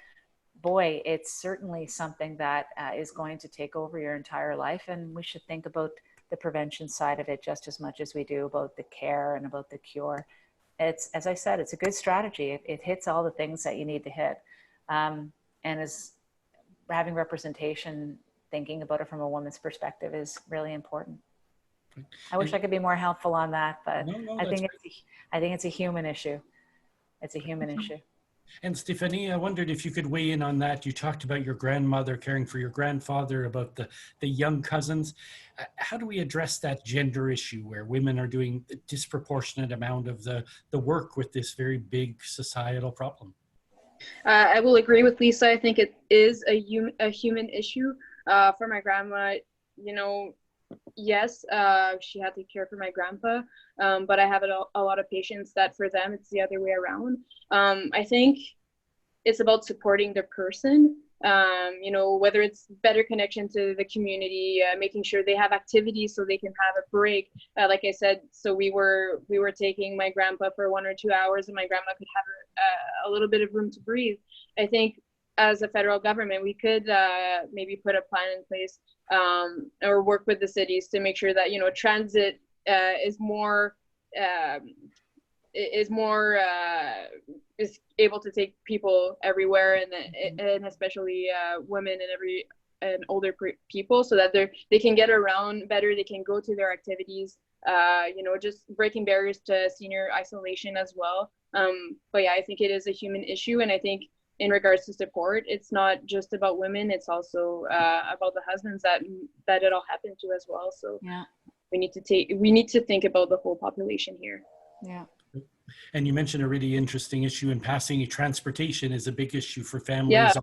boy, it's certainly something that is going to take over your entire life. And we should think about the prevention side of it just as much as we do about the care and about the cure. It's, as I said, it's a good strategy. It hits all the things that you need to hit. And as having representation, thinking about it from a woman's perspective is really important. I wish I could be more helpful on that, but I think it's a human issue. It's a human issue. And Stephanie, I wondered if you could weigh in on that. You talked about your grandmother caring for your grandfather, about the young cousins. How do we address that gender issue where women are doing a disproportionate amount of the work with this very big societal problem? I will agree with Lisa. I think it is a human issue. For my grandma, yes, she had to care for my grandpa, but I have a lot of patients that for them, it's the other way around. I think it's about supporting the person, whether it's better connection to the community, making sure they have activities so they can have a break. Like I said, so we were taking my grandpa for 1 or 2 hours and my grandma could have a little bit of room to breathe. I think as a federal government, we could maybe put a plan in place or work with the cities to make sure that, transit is able to take people everywhere, and especially women and older people, so that they can get around better, they can go to their activities, just breaking barriers to senior isolation as well. But yeah, I think it is a human issue, and I think in regards to support, it's not just about women, it's also about the husbands that it all happened to as well. So yeah, we need to think about the whole population here. Yeah. And you mentioned a really interesting issue in passing. Transportation is a big issue for families,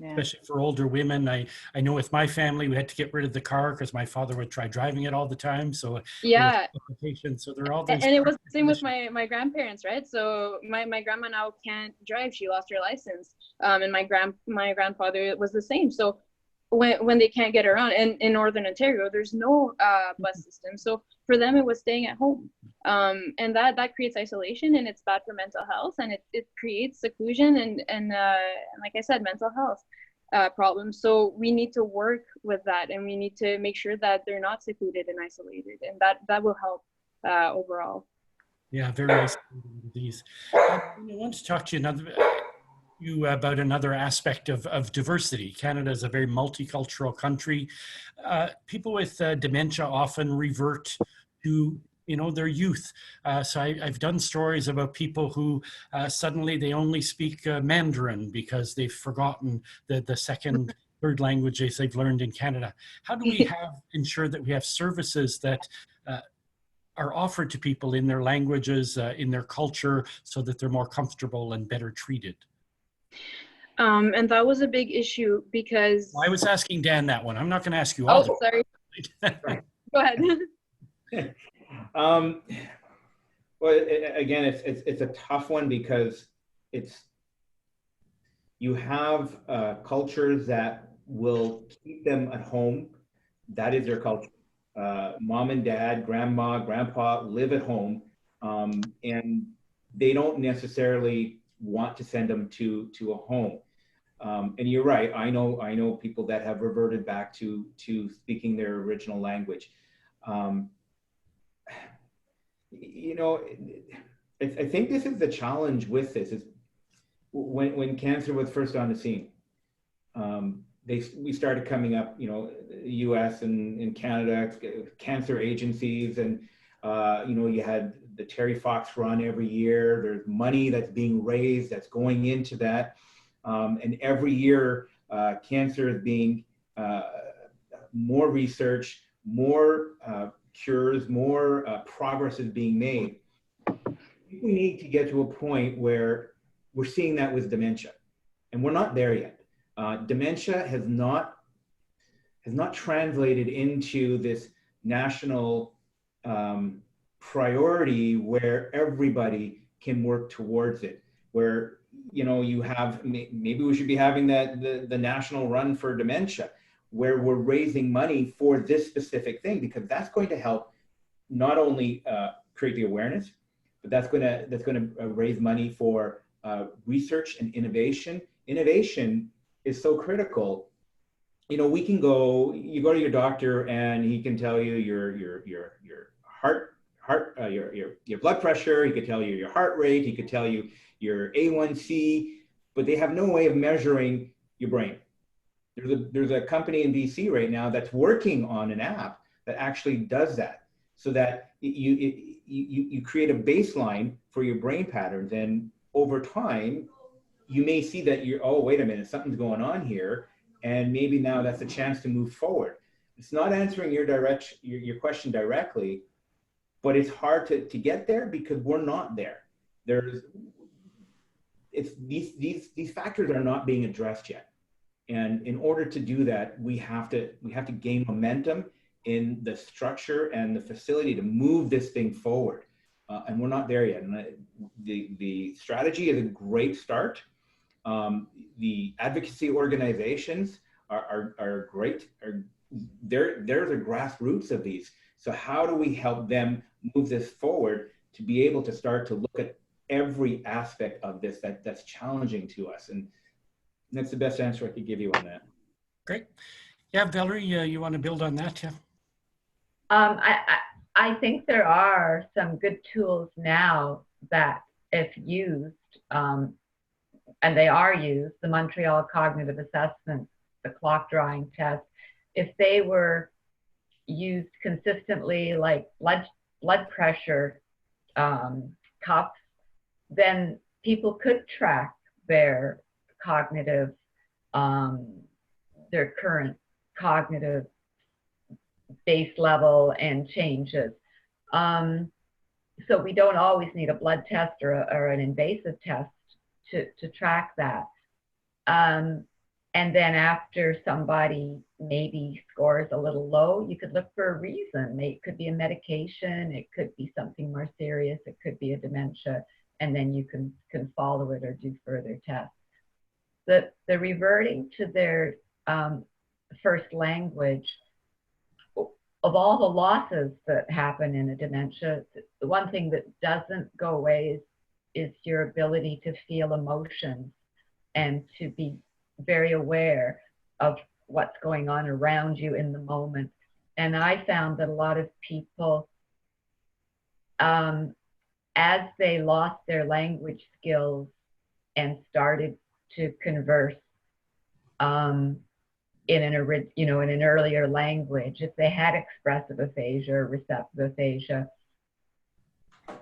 especially for older women. I know with my family, we had to get rid of the car because my father would try driving it all the time. So yeah, so there are all those. And it was the same with my grandparents, right? So my grandma now can't drive; she lost her license. And my grandfather was the same. So when they can't get around, and in Northern Ontario, there's no bus system. So for them, it was staying at home. And that creates isolation, and it's bad for mental health, and it creates seclusion and like I said, mental health problems. So we need to work with that, and we need to make sure that they're not secluded and isolated, and that will help overall. Yeah, very isolating disease. I want to talk to you about another aspect of diversity. Canada is a very multicultural country. People with dementia often revert to their youth. So I've done stories about people who suddenly they only speak Mandarin because they've forgotten the second, third languages they've learned in Canada. How do we ensure that we have services that are offered to people in their languages, in their culture, so that they're more comfortable and better treated? And that was a big issue because... Well, I was asking Dan that one. I'm not going to ask you all. Oh, sorry. Go ahead. Well, again, it's a tough one because you have cultures that will keep them at home. That is their culture. Mom and dad, grandma, grandpa live at home, and they don't necessarily want to send them to a home. And you're right. I know people that have reverted back to speaking their original language. You know, I think this is the challenge with this is when cancer was first on the scene. We started coming up, you know, U.S. and in Canada, cancer agencies, and you know, you had the Terry Fox run every year. There's money that's being raised that's going into that, and every year cancer is being more research, more cures, more progress is being made. We need to get to a point where we're seeing that with dementia, and we're not there yet. Dementia has not translated into this national priority where everybody can work towards it. Where, you know, you have, maybe we should be having the national run for dementia, where we're raising money for this specific thing, because that's going to help not only create the awareness, but that's going to raise money for research and innovation. Innovation is so critical. You know, you go to your doctor and he can tell you your your blood pressure. He could tell you your heart rate. He could tell you your A1C, but they have no way of measuring your brain. There's a company in BC right now that's working on an app that actually does that, so that you create a baseline for your brain patterns, and over time you may see that oh, wait a minute, something's going on here, and maybe now that's a chance to move forward. It's not answering your question directly, but it's hard to get there because we're not there. These factors are not being addressed yet. And in order to do that, we have to gain momentum in the structure and the facility to move this thing forward. And we're not there yet. And the strategy is a great start. The advocacy organizations are great. They're the grassroots of these. So how do we help them move this forward to be able to start to look at every aspect of this that's challenging to us? And that's the best answer I could give you on that. Great. Yeah, Valerie, you want to build on that? Yeah. I think there are some good tools now that, if used, and they are used, the Montreal Cognitive Assessment, the clock drawing test, if they were used consistently, like blood pressure cuffs, then people could track their cognitive, their current cognitive base level and changes. So we don't always need a blood test or an invasive test to track that. And then after somebody maybe scores a little low, you could look for a reason. It could be a medication, it could be something more serious, it could be a dementia, and then you can follow it or do further tests. The reverting to their first language, of all the losses that happen in a dementia, the one thing that doesn't go away is your ability to feel emotions and to be very aware of what's going on around you in the moment. And I found that a lot of people, as they lost their language skills and started to converse in an earlier language, if they had expressive aphasia or receptive aphasia,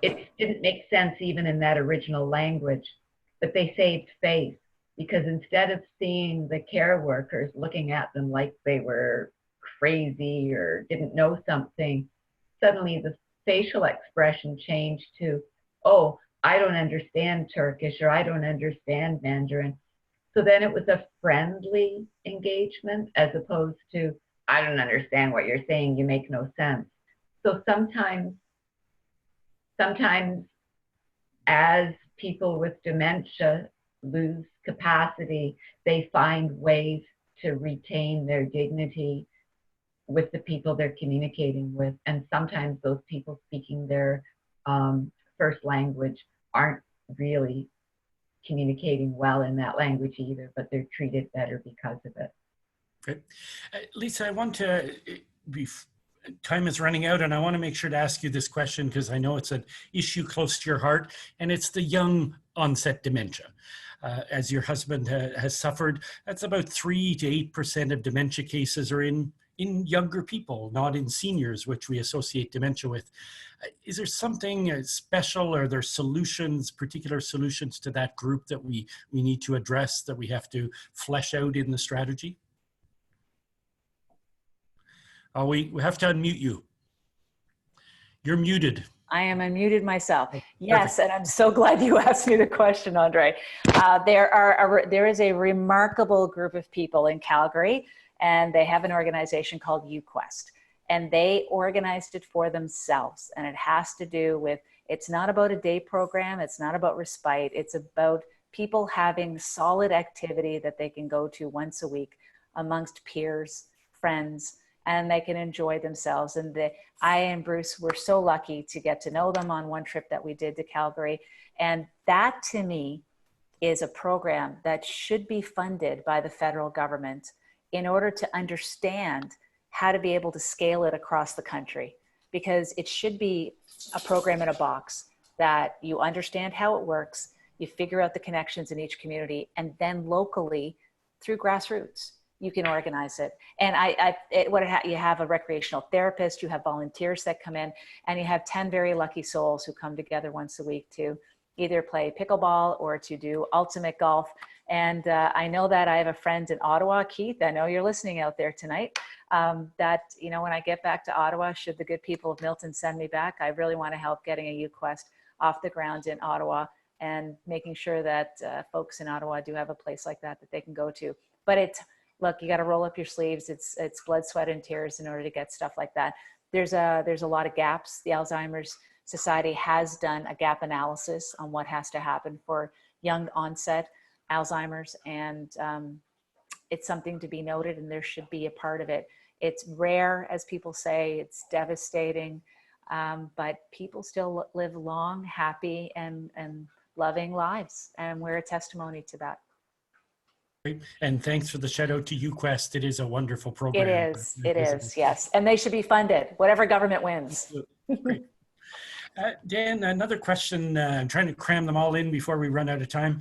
it didn't make sense even in that original language, but they saved face, because instead of seeing the care workers looking at them like they were crazy or didn't know something, suddenly the facial expression changed to, oh, I don't understand Turkish, or I don't understand Mandarin. So then it was a friendly engagement as opposed to, I don't understand what you're saying, you make no sense. So sometimes as people with dementia lose capacity, they find ways to retain their dignity with the people they're communicating with. And sometimes those people speaking their first language aren't really communicating well in that language either, but they're treated better because of it. Okay. Lisa, I want to, time is running out, and I want to make sure to ask you this question because I know it's an issue close to your heart, and it's the young onset dementia. As your husband has suffered, that's about 3 to 8% of dementia cases are in younger people, not in seniors, which we associate dementia with. Is there something special? Are there solutions, particular solutions to that group that we need to address, that we have to flesh out in the strategy? Oh, we have to unmute you. You're muted. I am unmuted myself. Yes, and I'm so glad you asked me the question, Andre. There is a remarkable group of people in Calgary, and they have an organization called UQuest, and they organized it for themselves. And it has to do with, it's not about a day program, it's not about respite, it's about people having solid activity that they can go to once a week amongst peers, friends, and they can enjoy themselves. And I and Bruce were so lucky to get to know them on one trip that we did to Calgary. And that, to me, is a program that should be funded by the federal government in order to understand how to be able to scale it across the country. Because it should be a program in a box that you understand how it works, you figure out the connections in each community, and then locally, through grassroots, you can organize it. And you have a recreational therapist, you have volunteers that come in, and you have 10 very lucky souls who come together once a week to either play pickleball or to do ultimate golf. And I know that I have a friend in Ottawa, Keith, I know you're listening out there tonight, that, you know, when I get back to Ottawa, should the good people of Milton send me back, I really want to help getting a UQuest off the ground in Ottawa and making sure that folks in Ottawa do have a place like that they can go to. But look, you got to roll up your sleeves. It's blood, sweat, and tears in order to get stuff like that. There's a lot of gaps. The Alzheimer's Society has done a gap analysis on what has to happen for young onset Alzheimer's, and it's something to be noted, and there should be a part of it. It's rare, as people say, it's devastating, but people still live long, happy, and loving lives, and we're a testimony to that. Great. And thanks for the shout out to UQuest. It is a wonderful program. It is, yes. And they should be funded, whatever government wins. Great. Dan, another question. I'm trying to cram them all in before we run out of time.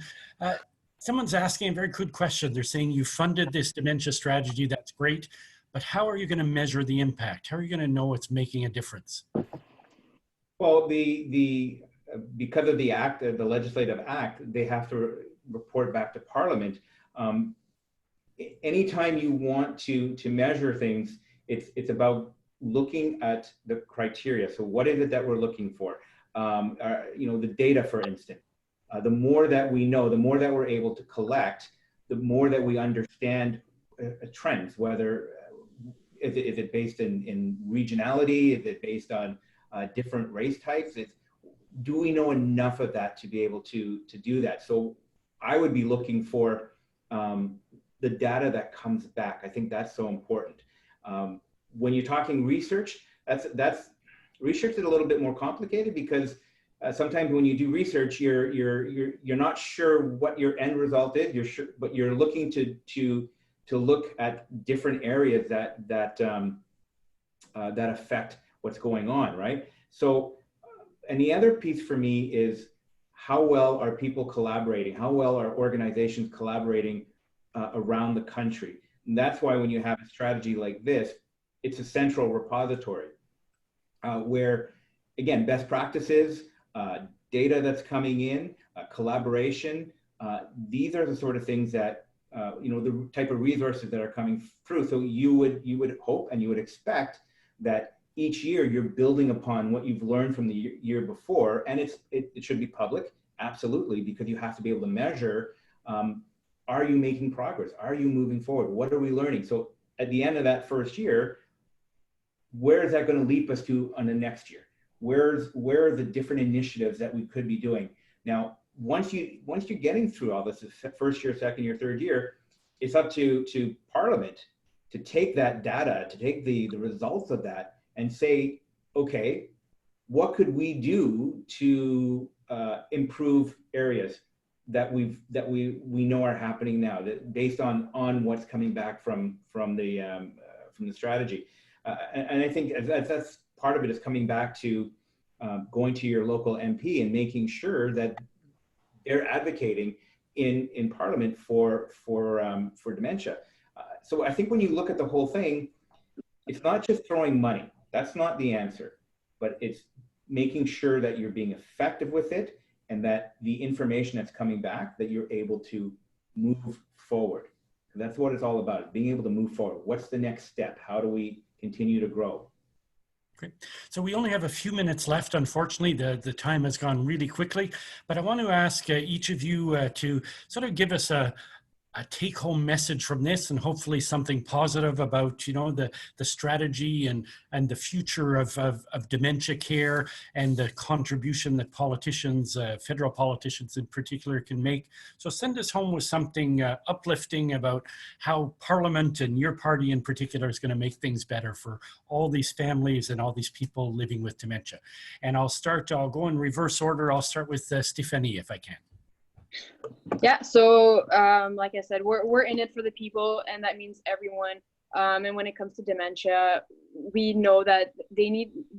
Someone's asking a very good question. They're saying you funded this dementia strategy. That's great. But how are you going to measure the impact? How are you going to know it's making a difference? Well, because of the act, the legislative act, they have to report back to Parliament. Anytime you want to measure things, it's about looking at the criteria. So what is it that we're looking for? The data, for instance. The more that we know, the more that we're able to collect, the more that we understand trends, whether is it based in regionality, is it based on different race types? Do we know enough of that to be able to do that? So I would be looking for the data that comes back. I think that's so important. When you're talking research, that's research is a little bit more complicated because sometimes when you do research, you're not sure what your end result is. But you're looking to look at different areas that affect what's going on, right? So, and the other piece for me is how well are people collaborating? How well are organizations collaborating around the country? And that's why when you have a strategy like this, it's a central repository where, again, best practices, data that's coming in, collaboration, these are the sort of things that, the type of resources that are coming through. So you would hope and you would expect that each year you're building upon what you've learned from the year before, and it should be public, absolutely, because you have to be able to measure, are you making progress? Are you moving forward? What are we learning? So at the end of that first year, where is that going to leap us to on the next year? Where are the different initiatives that we could be doing? Now, once you're getting through all this, first year, second year, third year, it's up to Parliament to take that data, to take the results of that, and say, okay, what could we do to improve areas that we know are happening now, that based on what's coming back from the strategy, and I think that's part of it, is coming back to going to your local MP and making sure that they're advocating in Parliament for dementia. So I think when you look at the whole thing, it's not just throwing money. That's not the answer, but it's making sure that you're being effective with it, and that the information that's coming back, that you're able to move forward. That's what it's all about, being able to move forward. What's the next step? How do we continue to grow? Great. So we only have a few minutes left. Unfortunately, the time has gone really quickly, but I want to ask each of you to sort of give us a take-home message from this, and hopefully something positive about, you know, the strategy and the future of dementia care, and the contribution that politicians, federal politicians in particular, can make. So send us home with something uplifting about how Parliament and your party in particular is going to make things better for all these families and all these people living with dementia. And I'll go in reverse order. I'll start with Stephanie, if I can. Yeah, so like I said, we're in it for the people, and that means everyone. And when it comes to dementia, we know that we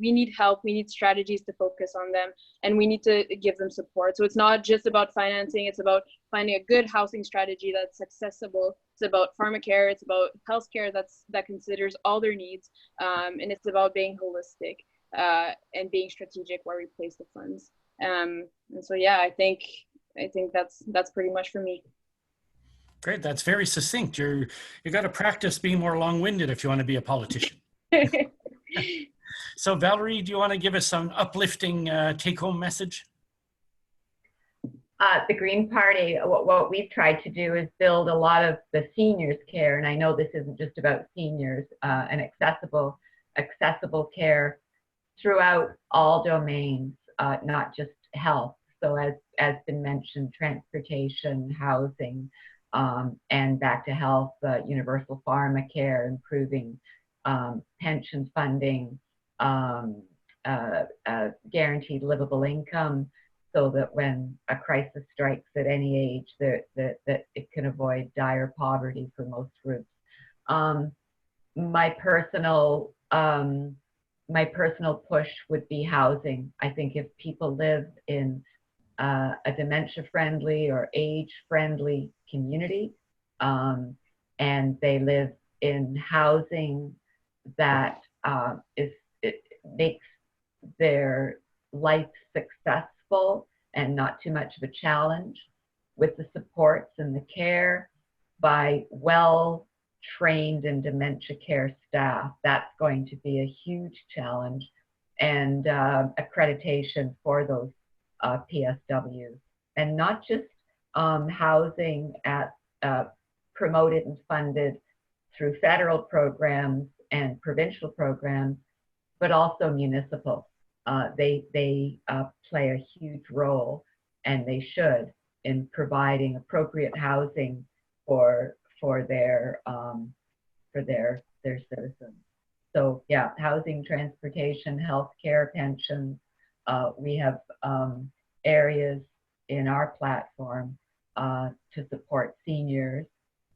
need help, we need strategies to focus on them, and we need to give them support. So it's not just about financing, it's about finding a good housing strategy that's accessible. It's about pharmacare, it's about healthcare that considers all their needs, and it's about being holistic and being strategic where we place the funds. And so yeah, I think that's pretty much for me. Great, that's very succinct. You got to practice being more long-winded if you want to be a politician. So Valerie, do you want to give us some uplifting take-home message? The Green Party, what we've tried to do is build a lot of the seniors care, and I know this isn't just about seniors, and accessible care throughout all domains, not just health. So as been mentioned, transportation, housing, and back to health, universal pharmacare, improving pension funding, guaranteed livable income, so that when a crisis strikes at any age, that it can avoid dire poverty for most groups. My personal push would be housing. I think if people live in a dementia-friendly or age-friendly community, and they live in housing that it makes their life successful and not too much of a challenge, with the supports and the care by well-trained and dementia care staff, that's going to be a huge challenge, and accreditation for those PSWs, and not just housing at promoted and funded through federal programs and provincial programs, but also municipal. They play a huge role, and they should, in providing appropriate housing for their citizens. So yeah, housing, transportation, healthcare, pensions. We have areas in our platform to support seniors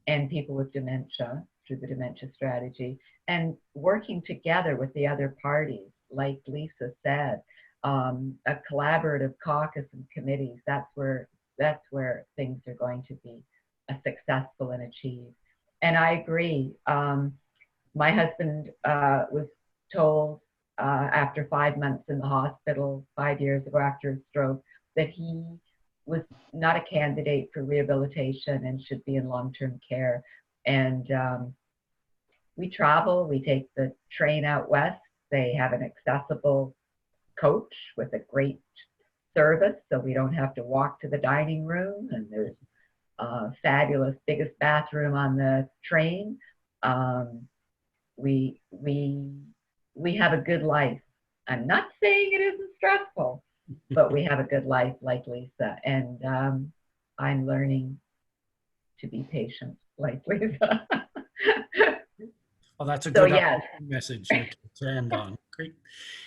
and people with dementia through the dementia strategy, and working together with the other parties, like Lisa said, a collaborative caucus and committees. That's where things are going to be successful and achieved. And I agree. My husband was told after 5 months in the hospital, 5 years ago after a stroke, that he was not a candidate for rehabilitation and should be in long-term care. And we travel, we take the train out west. They have an accessible coach with a great service, so we don't have to walk to the dining room, and there's a fabulous biggest bathroom on the train. We have a good life. I'm not saying it isn't stressful, but we have a good life like Lisa. And I'm learning to be patient like Lisa. Well, that's a So good yes. message to end on. Great.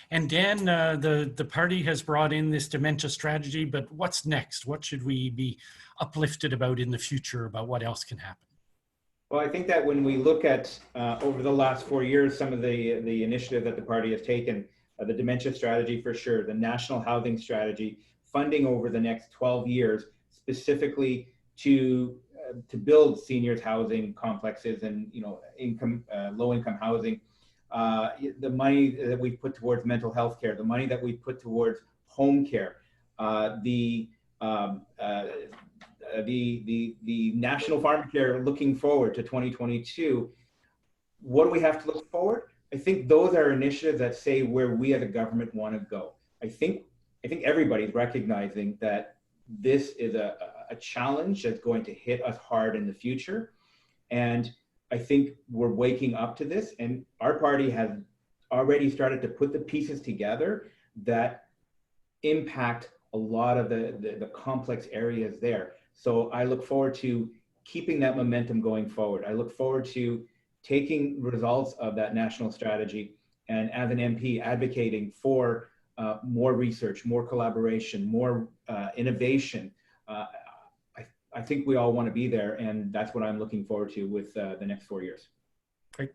And Dan, the party has brought in this dementia strategy, but what's next? What should we be uplifted about in the future about what else can happen? Well, I think that when we look at over the last 4 years, some of the initiative that the party has taken, the dementia strategy for sure, the national housing strategy, funding over the next 12 years, specifically to build seniors housing complexes and low income housing, the money that we put towards mental health care, the money that we put towards home care, the national pharmacare looking forward to 2022. What do we have to look forward? I think those are initiatives that say where we as a government want to go. I think everybody's recognizing that this is a challenge that's going to hit us hard in the future. And I think we're waking up to this, and our party has already started to put the pieces together that impact a lot of the complex areas there. So I look forward to keeping that momentum going forward. I look forward to taking results of that national strategy and as an MP advocating for more research, more collaboration, more innovation. I think we all want to be there, and that's what I'm looking forward to with the next 4 years. Great.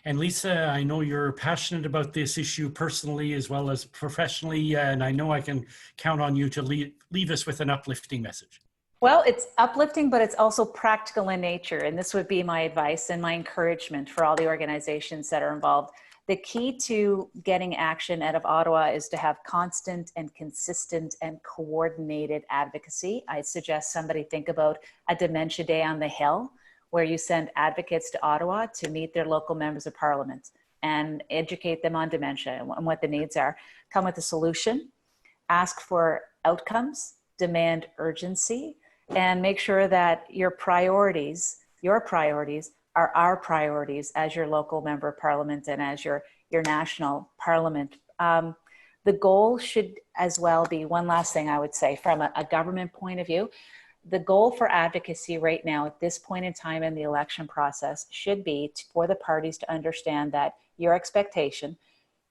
And Lisa, I know you're passionate about this issue personally as well as professionally, and I know I can count on you to leave us with an uplifting message. Well, it's uplifting, but it's also practical in nature. And this would be my advice and my encouragement for all the organizations that are involved. The key to getting action out of Ottawa is to have constant and consistent and coordinated advocacy. I suggest somebody think about a Dementia Day on the Hill, where you send advocates to Ottawa to meet their local members of parliament and educate them on dementia and what the needs are. Come with a solution, ask for outcomes, demand urgency, and make sure that your priorities are our priorities as your local member of parliament and as your national parliament. The goal should as well be, one last thing I would say from a government point of view, the goal for advocacy right now at this point in time in the election process should be for the parties to understand that your expectation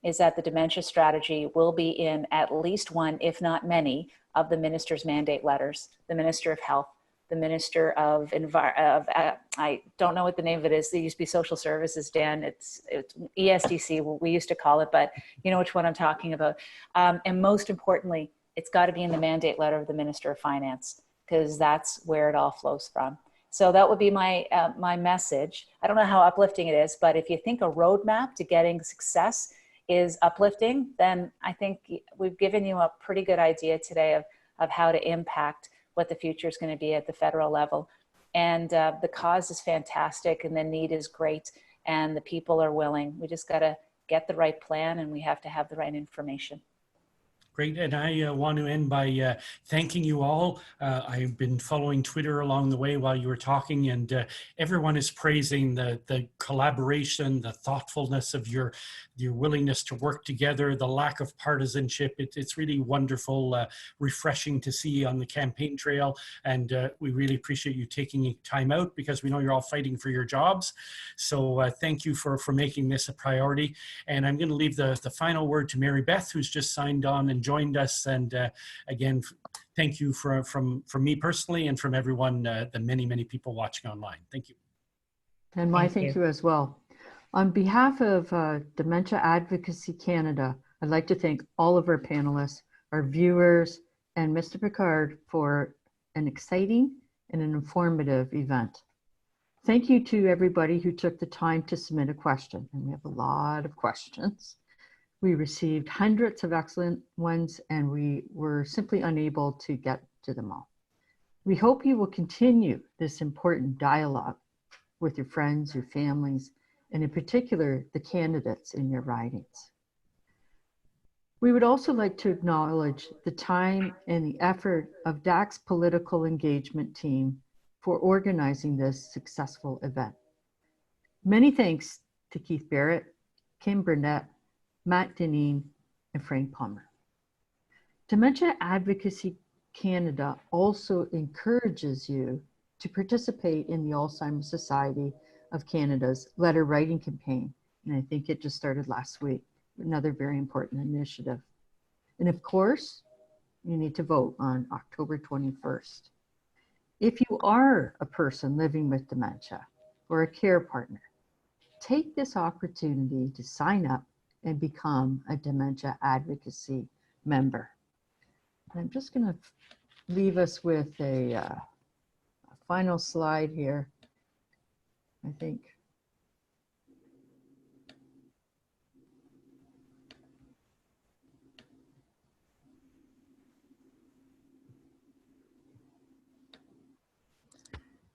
is that the dementia strategy will be in at least one, if not many, of the minister's mandate letters, the Minister of Health, the Minister of I don't know what the name of it is. They used to be Social Services, Dan. It's ESDC, we used to call it, but you know which one I'm talking about. And most importantly, it's got to be in the mandate letter of the Minister of Finance, because that's where it all flows from. So that would be my my message. I don't know how uplifting it is, but if you think a roadmap to getting success is uplifting, then I think we've given you a pretty good idea today of how to impact what the future is going to be at the federal level. And the cause is fantastic and the need is great and the people are willing. We just got to get the right plan and we have to have the right information. Great. And I want to end by thanking you all. I've been following Twitter along the way while you were talking, and everyone is praising the collaboration, the thoughtfulness of your willingness to work together, the lack of partisanship. It's really wonderful, refreshing to see on the campaign trail. And we really appreciate you taking time out because we know you're all fighting for your jobs. So thank you for making this a priority. And I'm going to leave the final word to Mary Beth, who's just signed on and joined us. And again, thank you from me personally and from everyone, the many people watching online. Thank you. And my thank you as well. On behalf of Dementia Advocacy Canada, I'd like to thank all of our panelists, our viewers, and Mr. Picard for an exciting and an informative event. Thank you to everybody who took the time to submit a question, and we have a lot of questions. We received hundreds of excellent ones, and we were simply unable to get to them all. We hope you will continue this important dialogue with your friends, your families, and in particular, the candidates in your ridings. We would also like to acknowledge the time and the effort of DAC's political engagement team for organizing this successful event. Many thanks to Keith Barrett, Kim Burnett, Matt Deneen, and Frank Palmer. Dementia Advocacy Canada also encourages you to participate in the Alzheimer's Society of Canada's letter writing campaign. And I think it just started last week, another very important initiative. And of course, you need to vote on October 21st. If you are a person living with dementia or a care partner, take this opportunity to sign up and become a dementia advocacy member. I'm just going to leave us with a final slide here, I think.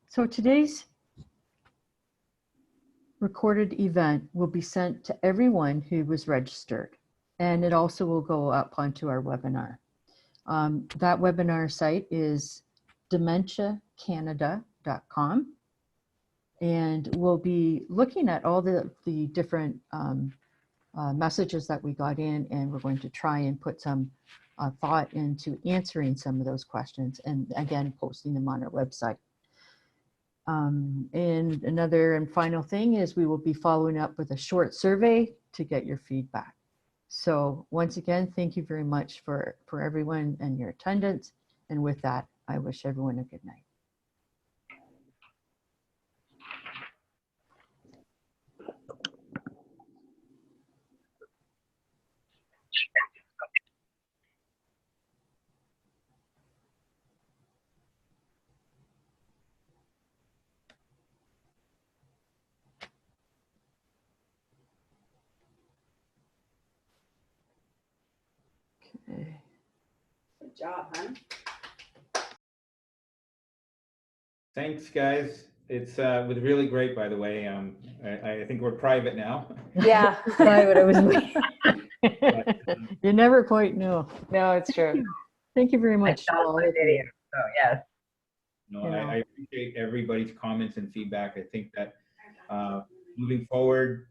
So today's recorded event will be sent to everyone who was registered, and it also will go up onto our webinar. That webinar site is dementiacanada.com, and we'll be looking at all the different messages that we got in, and we're going to try and put some thought into answering some of those questions, and again, posting them on our website. And another and final thing is we will be following up with a short survey to get your feedback. So once again, thank you very much for everyone and your attendance. And with that, I wish everyone a good night. Okay. Good job, huh? Thanks, guys. It's was really great, by the way. I think we're private now. Yeah. Private, I was you never quite know. No, it's true. Thank you very I much. saw the video, so yes. No, You know. I appreciate everybody's comments and feedback. I think that moving forward,